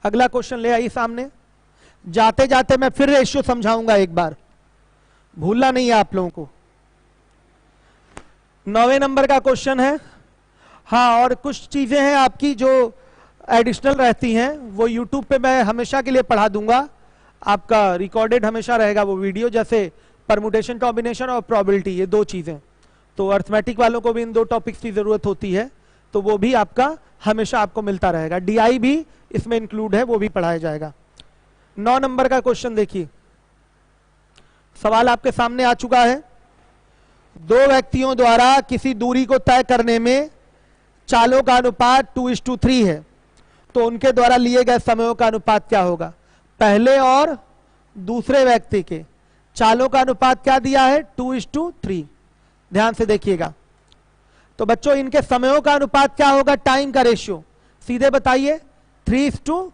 अगला क्वेश्चन ले आइए सामने। जाते जाते मैं फिर रेशियो समझाऊंगा एक बार, भूलना नहीं है आप लोगों को। 9वें नंबर का क्वेश्चन है। हाँ, और कुछ चीजें हैं आपकी जो एडिशनल रहती हैं, वो यूट्यूब पे मैं हमेशा के लिए पढ़ा दूंगा। आपका रिकॉर्डेड हमेशा रहेगा वो वीडियो, जैसे परमुटेशन कॉम्बिनेशन और प्रोबेबिलिटी, ये दो चीजें। तो अर्थमेटिक वालों को भी इन दो टॉपिक्स की जरूरत होती है, तो वो भी आपका हमेशा आपको मिलता रहेगा। डीआई भी इसमें इंक्लूड है, वो भी पढ़ाया जाएगा। 9 नंबर का क्वेश्चन देखिए, सवाल आपके सामने आ चुका है। दो व्यक्तियों द्वारा किसी दूरी को तय करने में चालों का अनुपात 2:3 है, तो उनके द्वारा लिए गए समयों का अनुपात क्या होगा? पहले और दूसरे व्यक्ति के चालों का अनुपात क्या दिया है? 2:3। ध्यान से देखिएगा। तो बच्चों इनके समयों का अनुपात क्या होगा? टाइम का रेशियो। सीधे बताइए, 3:2,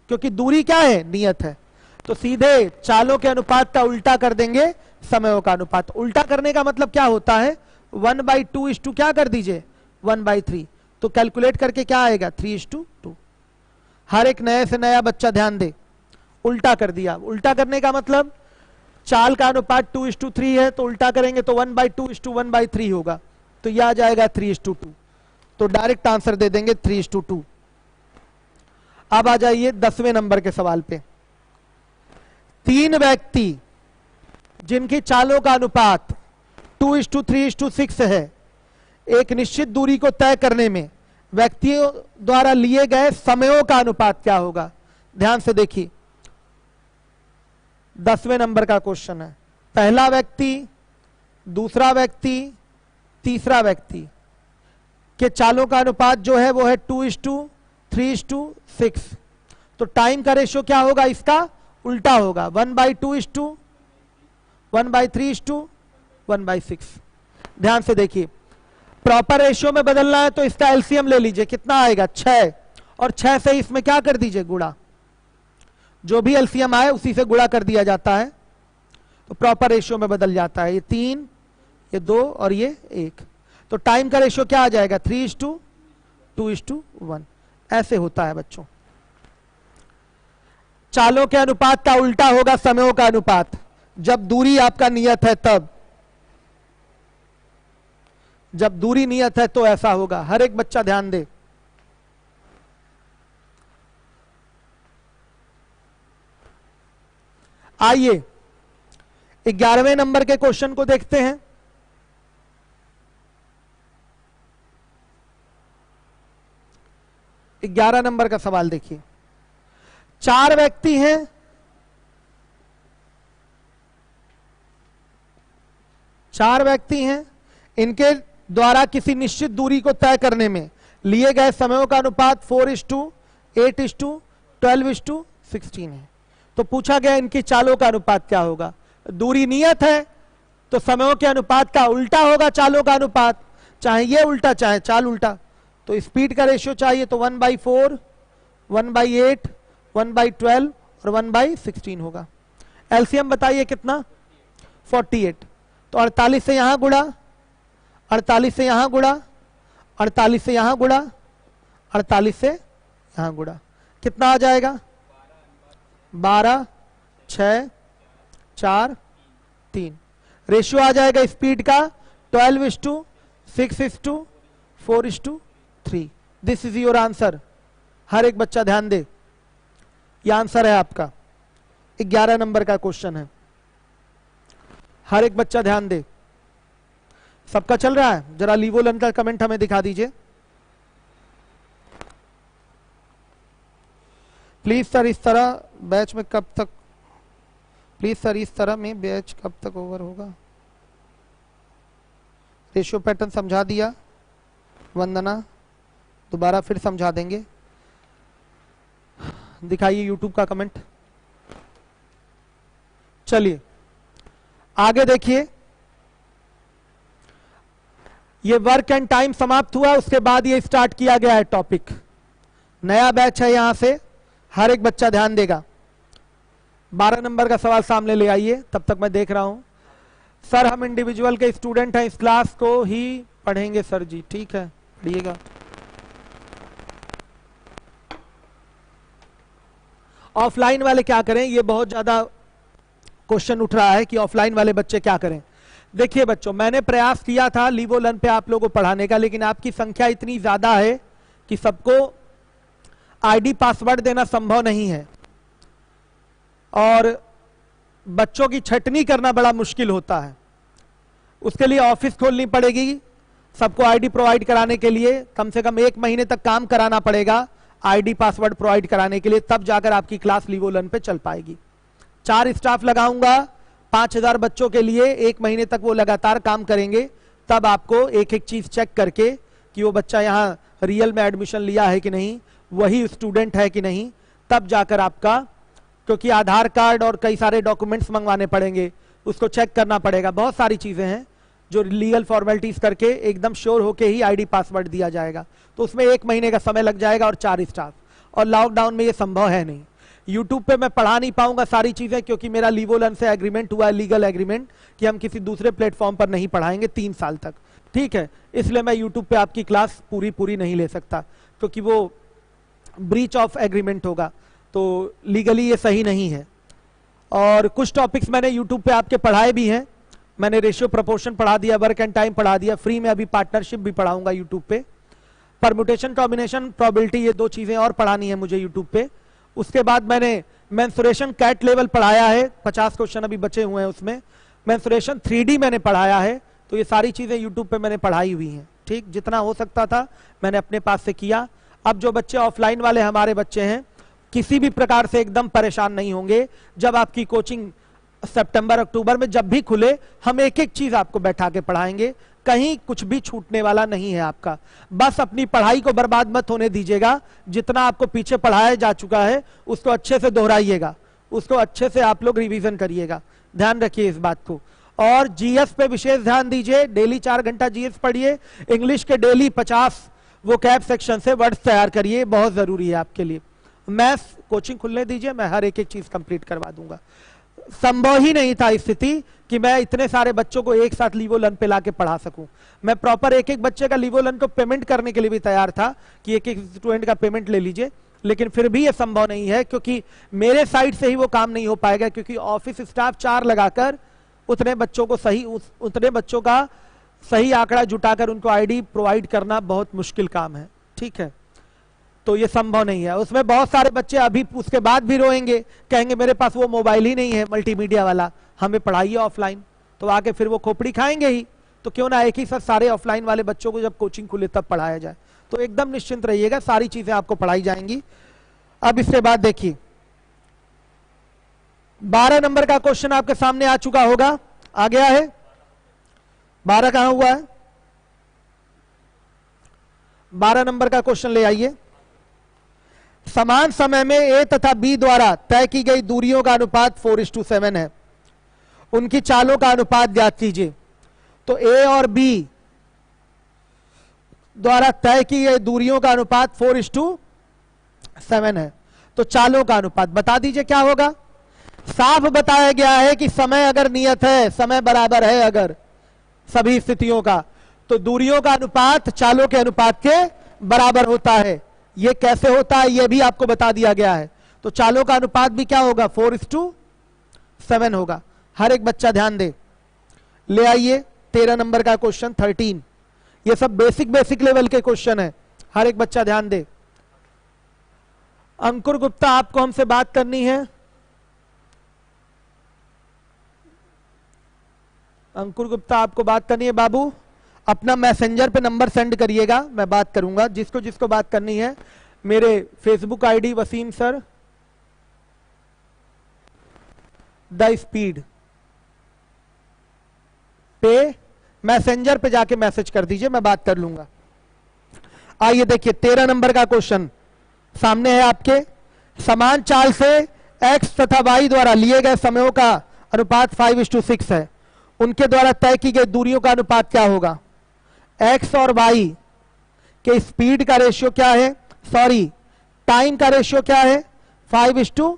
क्योंकि दूरी क्या है? नियत है। तो सीधे चालों के अनुपात का उल्टा कर देंगे समयों का अनुपात। उल्टा करने का मतलब क्या होता है? 1/2 क्या कर दीजिए? 1/3। तो कैलकुलेट करके क्या आएगा? 3:2। हर एक नए से नया बच्चा ध्यान दे, उल्टा कर दिया। उल्टा करने का मतलब चाल का अनुपात 2:3 है, तो उल्टा करेंगे तो 1/2:1/3 होगा, तो यह आ जाएगा 3:2। तो डायरेक्ट आंसर दे देंगे 3:2। अब आ जाइए 10वें नंबर के सवाल पे। 3 व्यक्ति जिनकी चालों का अनुपात 2:3:6 है, एक निश्चित दूरी को तय करने में व्यक्तियों द्वारा लिए गए समयों का अनुपात क्या होगा? ध्यान से देखिए, 10वें नंबर का क्वेश्चन है। पहला व्यक्ति, दूसरा व्यक्ति, तीसरा व्यक्ति के चालों का अनुपात जो है वो है 2:3:6। तो टाइम का रेशियो क्या होगा? इसका उल्टा होगा, 1/2:1/3:1/6। ध्यान से देखिए, प्रॉपर रेशियो में बदलना है तो इसका एलसीएम ले लीजिए। कितना आएगा? 6, और 6 से इसमें क्या कर दीजिए? गुणा। जो भी एलसीएम आए उसी से गुणा कर दिया जाता है, तो प्रॉपर रेशियो में बदल जाता है। ये 3, ये 2 और ये 1। तो टाइम का रेशियो क्या आ जाएगा? 3:2:1। ऐसे होता है बच्चों। चालों के अनुपात का उल्टा होगा समयों का अनुपात, जब दूरी आपका नियत है तब। जब दूरी नियत है तो ऐसा होगा। हर एक बच्चा ध्यान दे। आइए 11वें नंबर के क्वेश्चन को देखते हैं। ग्यारह नंबर का सवाल देखिए। 4 व्यक्ति हैं, इनके द्वारा किसी निश्चित दूरी को तय करने में लिए गए समयों का अनुपात 4:8:12:16 है। तो पूछा गया इनकी चालों का अनुपात क्या होगा? दूरी नियत है तो समयों के अनुपात का उल्टा होगा चालों का अनुपात, चाहे ये उल्टा चाहे चाल उल्टा। तो स्पीड का रेशियो चाहिए तो 1/4, 1/8, 1/12 और 1/16 होगा। एलसीएम बताइए कितना? 48। तो 48 से यहां गुणा, 48 से यहां गुणा, 48 से यहां गुणा, 48 से यहां गुणा, कितना आ जाएगा? 12, 6, 4, 3। रेशियो आ जाएगा स्पीड का 12:6:4:3। This is your answer. हर एक बच्चा ध्यान दे, यह आंसर है आपका। 11 नंबर का क्वेश्चन है। हर एक बच्चा ध्यान दे। सबका चल रहा है? जरा लीवोलन का कमेंट हमें दिखा दीजिए प्लीज सर। इस तरह बैच में कब तक, प्लीज सर इस तरह में बैच कब तक ओवर होगा? रेशियो पैटर्न समझा दिया वंदना, दोबारा फिर समझा देंगे। दिखाइए यूट्यूब का कमेंट। चलिए आगे देखिए। ये वर्क एंड टाइम समाप्त हुआ, उसके बाद ये स्टार्ट किया गया है टॉपिक। नया बैच है, यहां से हर एक बच्चा ध्यान देगा। 12 नंबर का सवाल सामने ले आइए, तब तक मैं देख रहा हूं। सर हम इंडिविजुअल के स्टूडेंट हैं, इस क्लास को ही पढ़ेंगे सर जी। ठीक है, पढ़िएगा। ऑफलाइन वाले क्या करें, ये बहुत ज्यादा क्वेश्चन उठ रहा है कि ऑफलाइन वाले बच्चे क्या करें। देखिए बच्चों, मैंने प्रयास किया था लीवो लर्न पे आप लोगों को पढ़ाने का, लेकिन आपकी संख्या इतनी ज्यादा है कि सबको आईडी पासवर्ड देना संभव नहीं है और बच्चों की छटनी करना बड़ा मुश्किल होता है। उसके लिए ऑफिस खोलनी पड़ेगी, सबको आईडी प्रोवाइड कराने के लिए कम से कम 1 महीने तक काम कराना पड़ेगा आईडी पासवर्ड प्रोवाइड कराने के लिए, तब जाकर आपकी क्लास लीवो लर्न पे चल पाएगी। 4 स्टाफ लगाऊंगा 5000 बच्चों के लिए, 1 महीने तक वो लगातार काम करेंगे, तब आपको एक एक चीज चेक करके कि वो बच्चा यहाँ रियल में एडमिशन लिया है कि नहीं, वही स्टूडेंट है कि नहीं, तब जाकर आपका, क्योंकि आधार कार्ड और कई सारे डॉक्यूमेंट्स मंगवाने पड़ेंगे, उसको चेक करना पड़ेगा, बहुत सारी चीजें हैं जो लीगल फॉर्मेलिटीज करके एकदम श्योर होके ही आईडी पासवर्ड दिया जाएगा। तो उसमें 1 महीने का समय लग जाएगा और 4 स्टाफ, और लॉकडाउन में ये संभव है नहीं। यूट्यूब पे मैं पढ़ा नहीं पाऊंगा सारी चीजें, क्योंकि मेरा लीवो लर्न से एग्रीमेंट हुआ है, लीगल एग्रीमेंट, कि हम किसी दूसरे प्लेटफॉर्म पर नहीं पढ़ाएंगे 3 साल तक। ठीक है, इसलिए मैं यूट्यूब पे आपकी क्लास पूरी नहीं ले सकता, क्योंकि वो ब्रीच ऑफ एग्रीमेंट होगा, तो लीगली ये सही नहीं है। और कुछ टॉपिक्स मैंने यूट्यूब पे आपके पढ़ाए भी हैं, मैंने रेशियो प्रोपोर्शन पढ़ा दिया, वर्क एंड टाइम पढ़ा दिया, फ्री में अभी पार्टनरशिप भी पढ़ाऊंगा यूट्यूब पे, परम्यूटेशन कॉम्बिनेशन प्रोबेबिलिटी, ये 2 चीजें और पढ़ानी है मुझे यूट्यूब पे। उसके बाद मैंने मेंसुरेशन कैट लेवल पढ़ाया है, 50 क्वेश्चन अभी बचे हुए हैं उसमें। मेंसुरेशन 3D मैंने पढ़ाया है, तो ये सारी चीजें यूट्यूब पे मैंने पढ़ाई हुई हैं। ठीक, जितना हो सकता था मैंने अपने पास से किया। अब जो बच्चे ऑफलाइन वाले हमारे बच्चे हैं, किसी भी प्रकार से एकदम परेशान नहीं होंगे। जब आपकी कोचिंग सितंबर अक्टूबर में जब भी खुले, हम एक एक चीज आपको बैठा के पढ़ाएंगे, कहीं कुछ भी छूटने वाला नहीं है आपका। बस अपनी पढ़ाई को बर्बाद मत होने दीजिएगा, जितना आपको पीछे पढ़ाया जा चुका है उसको अच्छे से दोहराइएगा, उसको अच्छे से आप लोग रिवीजन करिएगा, ध्यान रखिए इस बात को। और जीएस पे विशेष ध्यान दीजिए, डेली 4 घंटा जीएस पढ़िए, इंग्लिश के डेली 50 वोकैब सेक्शन से वर्ड्स तैयार करिए, बहुत जरूरी है आपके लिए। मैथ्स कोचिंग खुलने दीजिए, मैं हर एक एक चीज कंप्लीट करवा दूंगा। संभव ही नहीं था स्थिति कि मैं इतने सारे बच्चों को एक साथ लीवो लर्न पे लाके पढ़ा सकूं। मैं प्रॉपर एक एक बच्चे का लीवो लर्न को पेमेंट करने के लिए भी तैयार था कि एक एक स्टूडेंट का पेमेंट ले लीजिए, लेकिन फिर भी ये संभव नहीं है, क्योंकि मेरे साइड से ही वो काम नहीं हो पाएगा, क्योंकि ऑफिस स्टाफ 4 लगाकर उतने बच्चों को उतने बच्चों का सही आंकड़ा जुटाकर उनको आईडी प्रोवाइड करना बहुत मुश्किल काम है। ठीक है, तो ये संभव नहीं है। उसमें बहुत सारे बच्चे अभी उसके बाद भी रोएंगे, कहेंगे मेरे पास वो मोबाइल ही नहीं है मल्टीमीडिया वाला, हमें पढ़ाइए ऑफलाइन, तो आके फिर वो खोपड़ी खाएंगे ही। तो क्यों ना एक ही साथ सारे ऑफलाइन वाले बच्चों को जब कोचिंग खुले तब पढ़ाया जाए। तो एकदम निश्चिंत रहिएगा, सारी चीजें आपको पढ़ाई जाएंगी। अब इसके बाद देखिए 12 नंबर का क्वेश्चन आपके सामने आ चुका होगा, आ गया है। 12 कहां हुआ है, 12 नंबर का क्वेश्चन ले आइए। समान समय में ए तथा बी द्वारा तय की गई दूरियों का अनुपात 4:7 है, उनकी चालों का अनुपात ज्ञात कीजिए। तो ए और बी द्वारा तय की गई दूरियों का अनुपात 4:7 है, तो चालों का अनुपात बता दीजिए क्या होगा। साफ बताया गया है कि समय अगर नियत है, समय बराबर है अगर सभी स्थितियों का, तो दूरियों का अनुपात चालों के अनुपात के बराबर होता है। ये कैसे होता है ये भी आपको बता दिया गया है। तो चालों का अनुपात भी क्या होगा, 4:7 होगा। हर एक बच्चा ध्यान दे। ले आइए 13 नंबर का क्वेश्चन 13, ये सब बेसिक लेवल के क्वेश्चन है, हर एक बच्चा ध्यान दे। अंकुर गुप्ता आपको हमसे बात करनी है। अंकुर गुप्ता आपको बात करनी है बाबू, अपना मैसेंजर पे नंबर सेंड करिएगा, मैं बात करूंगा। जिसको जिसको बात करनी है मेरे Facebook ID Wasim sir the speed पे मैसेंजर पे जाके मैसेज कर दीजिए, मैं बात कर लूंगा। आइए देखिए 13 नंबर का क्वेश्चन सामने है आपके। समान चाल से x तथा y द्वारा लिए गए समयों का अनुपात 5:6 है, उनके द्वारा तय की गई दूरियों का अनुपात क्या होगा। x और y के स्पीड का रेशियो क्या है, सॉरी टाइम का रेशियो क्या है, 5:6।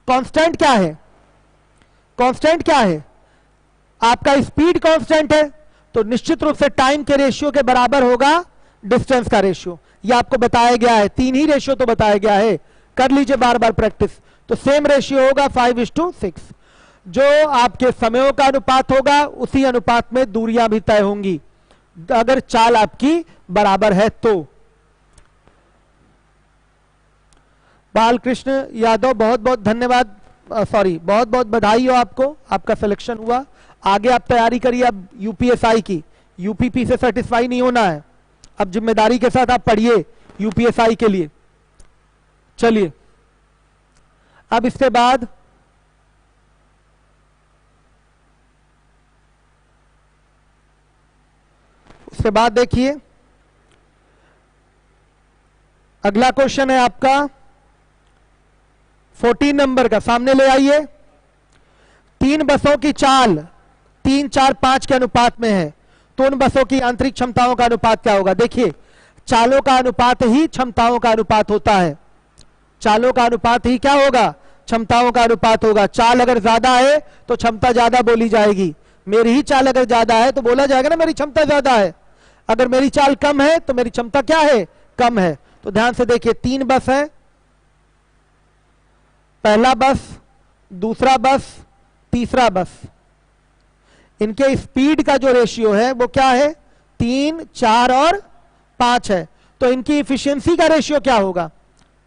कांस्टेंट क्या है, कांस्टेंट क्या है, आपका स्पीड कांस्टेंट है तो निश्चित रूप से टाइम के रेशियो के बराबर होगा डिस्टेंस का रेशियो। ये आपको बताया गया है, 3 ही रेशियो तो बताया गया है, कर लीजिए बार बार प्रैक्टिस। तो सेम रेशियो होगा 5:6। जो आपके समयों का अनुपात होगा उसी अनुपात में दूरियां भी तय होंगी अगर चाल आपकी बराबर है तो। बालकृष्ण यादव बहुत बहुत धन्यवाद, सॉरी बहुत बहुत बधाई हो आपको, आपका सिलेक्शन हुआ। आगे आप तैयारी करिए अब यूपीएसआई की, यूपीपी से सेटिस्फाई नहीं होना है, अब जिम्मेदारी के साथ आप पढ़िए यूपीएसआई के लिए। चलिए अब इसके बाद देखिए अगला क्वेश्चन है आपका 14 नंबर का, सामने ले आइए। 3 बसों की चाल 3, 4, 5 के अनुपात में है तो उन बसों की आंतरिक क्षमताओं का अनुपात क्या होगा? देखिए चालों का अनुपात ही क्षमताओं का अनुपात होता है, चालों का अनुपात ही क्या होगा? क्षमताओं का अनुपात होगा। चाल अगर ज्यादा है तो क्षमता ज्यादा बोली जाएगी, मेरी ही चाल अगर ज्यादा है तो बोला जाएगा ना मेरी क्षमता ज्यादा है, अगर मेरी चाल कम है तो मेरी क्षमता क्या है? कम है। तो ध्यान से देखिए 3 बस है, पहला बस, दूसरा बस, तीसरा बस, इनके स्पीड का जो रेशियो है वो क्या है? 3, 4 और 5 है। तो इनकी इफिशियंसी का रेशियो क्या होगा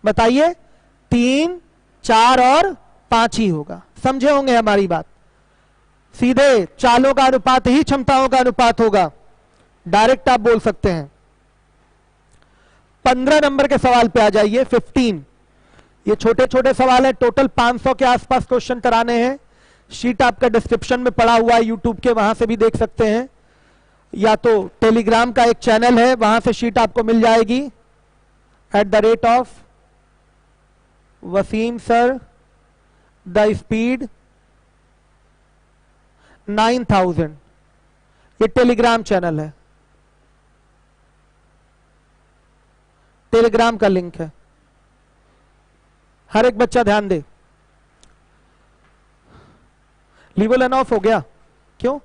बताइए? 3, 4 और 5 ही होगा। समझे होंगे हमारी बात? सीधे चालों का अनुपात ही क्षमताओं का अनुपात होगा, डायरेक्ट आप बोल सकते हैं। 15 नंबर के सवाल पे आ जाइए। 15 ये छोटे छोटे सवाल है, टोटल 500 के आसपास क्वेश्चन कराने हैं। शीट आपका डिस्क्रिप्शन में पड़ा हुआ है यूट्यूब के, वहां से भी देख सकते हैं, या तो टेलीग्राम का एक चैनल है वहां से शीट आपको मिल जाएगी। @ वसीम सर द स्पीड 9000, ये टेलीग्राम चैनल है, टेलीग्राम का लिंक है, हर एक बच्चा ध्यान दे। लीवोलन ऑफ हो गया क्यों?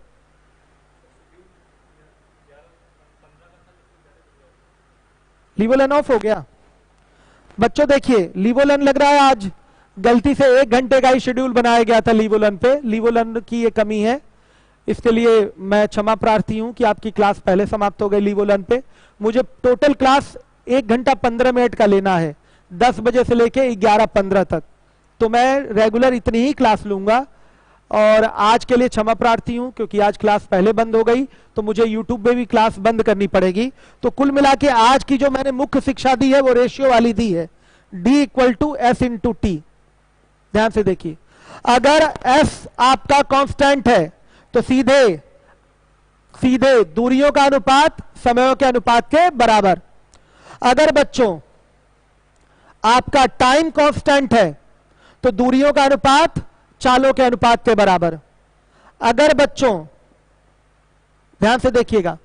लीवोलन ऑफ हो गया बच्चों। देखिए लीवोलन लग रहा है आज गलती से 1 घंटे का ही शेड्यूल बनाया गया था लीवोलन पे, लीवोलन की ये कमी है, इसके लिए मैं क्षमा प्रार्थी हूं कि आपकी क्लास पहले समाप्त हो गई लीवोलन पे। मुझे टोटल क्लास 1 घंटा 15 मिनट का लेना है, 10 बजे से लेके 11:15 तक, तो मैं रेगुलर इतनी ही क्लास लूंगा। और आज के लिए क्षमा प्रार्थी हूं क्योंकि आज क्लास पहले बंद हो गई तो मुझे यूट्यूब पे भी क्लास बंद करनी पड़ेगी। तो कुल मिला के आज की जो मैंने मुख्य शिक्षा दी है वो रेशियो वाली दी है, D = S/T। ध्यान से देखिए, अगर S आपका कांस्टेंट है तो सीधे दूरियों का अनुपात समयों के अनुपात के बराबर। अगर बच्चों आपका टाइम कांस्टेंट है तो दूरियों का अनुपात चालों के अनुपात के बराबर। अगर बच्चों ध्यान से देखिएगा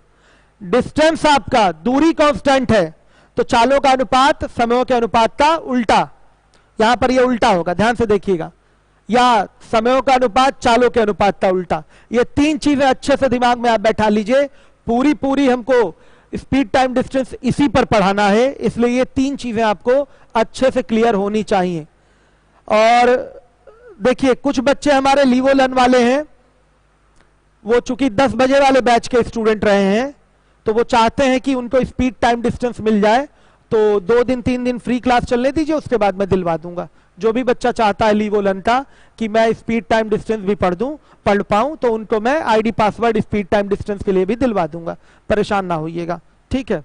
डिस्टेंस आपका दूरी कांस्टेंट है तो चालों का अनुपात समयों के अनुपात का उल्टा, यहां पर यह उल्टा होगा, ध्यान से देखिएगा, या समयों का अनुपात चालों के अनुपात का उल्टा। ये 3 चीजें अच्छे से दिमाग में आप बैठा लीजिए। पूरी हमको स्पीड टाइम डिस्टेंस इसी पर पढ़ाना है, इसलिए ये 3 चीजें आपको अच्छे से क्लियर होनी चाहिए। और देखिए कुछ बच्चे हमारे लीवोलन वाले हैं, वो चूंकि 10 बजे वाले बैच के स्टूडेंट रहे हैं तो वो चाहते हैं कि उनको स्पीड टाइम डिस्टेंस मिल जाए, तो 2 दिन 3 दिन फ्री क्लास चलने दीजिए, उसके बाद मैं दिलवा दूंगा। जो भी बच्चा चाहता है लीवोलन का कि मैं स्पीड टाइम डिस्टेंस भी पढ़ पाऊं तो उनको मैं ID password speed time distance के लिए भी दिलवा दूंगा, परेशान ना होइएगा, ठीक है।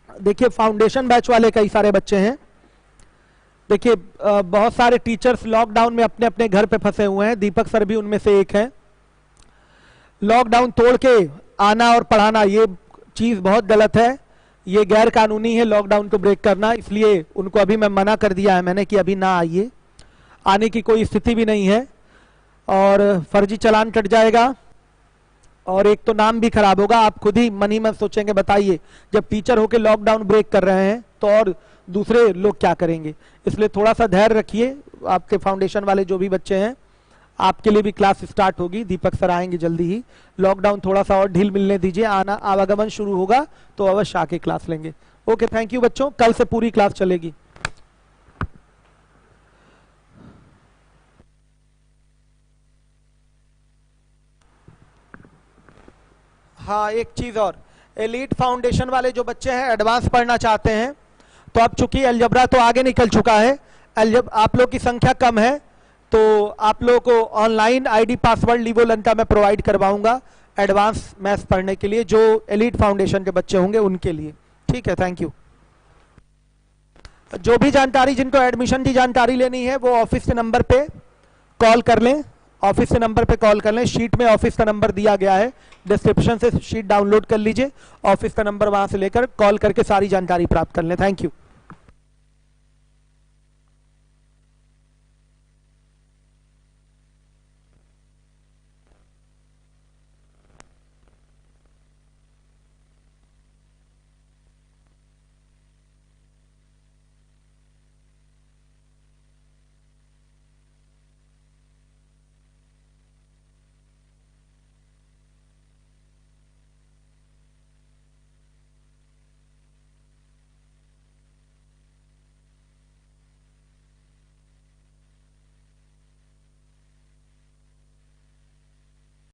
देखिए फाउंडेशन बैच वाले कई सारे बच्चे हैं। देखिए बहुत सारे टीचर्स लॉकडाउन में अपने अपने घर पे फंसे हुए हैं, दीपक सर भी उनमें से एक हैं। लॉकडाउन तोड़ के आना और पढ़ाना ये चीज बहुत गलत है, ये गैर कानूनी है लॉकडाउन को ब्रेक करना, इसलिए उनको अभी मैं मना कर दिया है मैंने कि अभी ना आइए, आने की कोई स्थिति भी नहीं है और फर्जी चालान कट जाएगा। और एक तो नाम भी खराब होगा, आप खुद ही मन सोचेंगे बताइए जब टीचर होके लॉकडाउन ब्रेक कर रहे हैं तो और दूसरे लोग क्या करेंगे। इसलिए थोड़ा सा धैर्य रखिए, आपके फाउंडेशन वाले जो भी बच्चे हैं आपके लिए भी क्लास स्टार्ट होगी, दीपक सर आएंगे जल्दी ही। लॉकडाउन थोड़ा सा और ढील मिलने दीजिए, आना आवागमन शुरू होगा तो अवश्य आके क्लास लेंगे। ओके, थैंक यू बच्चों, कल से पूरी क्लास चलेगी। हाँ, एक चीज और, एलीट फाउंडेशन वाले जो बच्चे हैं एडवांस पढ़ना चाहते हैं तो अब चूंकि अलजबरा तो आगे निकल चुका है, आप लोग की संख्या कम है तो आप लोगों को ऑनलाइन आईडी पासवर्ड लिवोलंता में प्रोवाइड करवाऊंगा एडवांस मैथ्स पढ़ने के लिए, जो एलीट फाउंडेशन के बच्चे होंगे उनके लिए। ठीक है, थैंक यू। जो भी जानकारी, जिनको एडमिशन की जानकारी लेनी है वो ऑफिस के नंबर पे कॉल कर लें, ऑफिस के नंबर पे कॉल कर लें। शीट में ऑफिस का नंबर दिया गया है, डिस्क्रिप्शन से शीट डाउनलोड कर लीजिए, ऑफिस का नंबर वहां से लेकर कॉल करके सारी जानकारी प्राप्त कर लें। Thank you.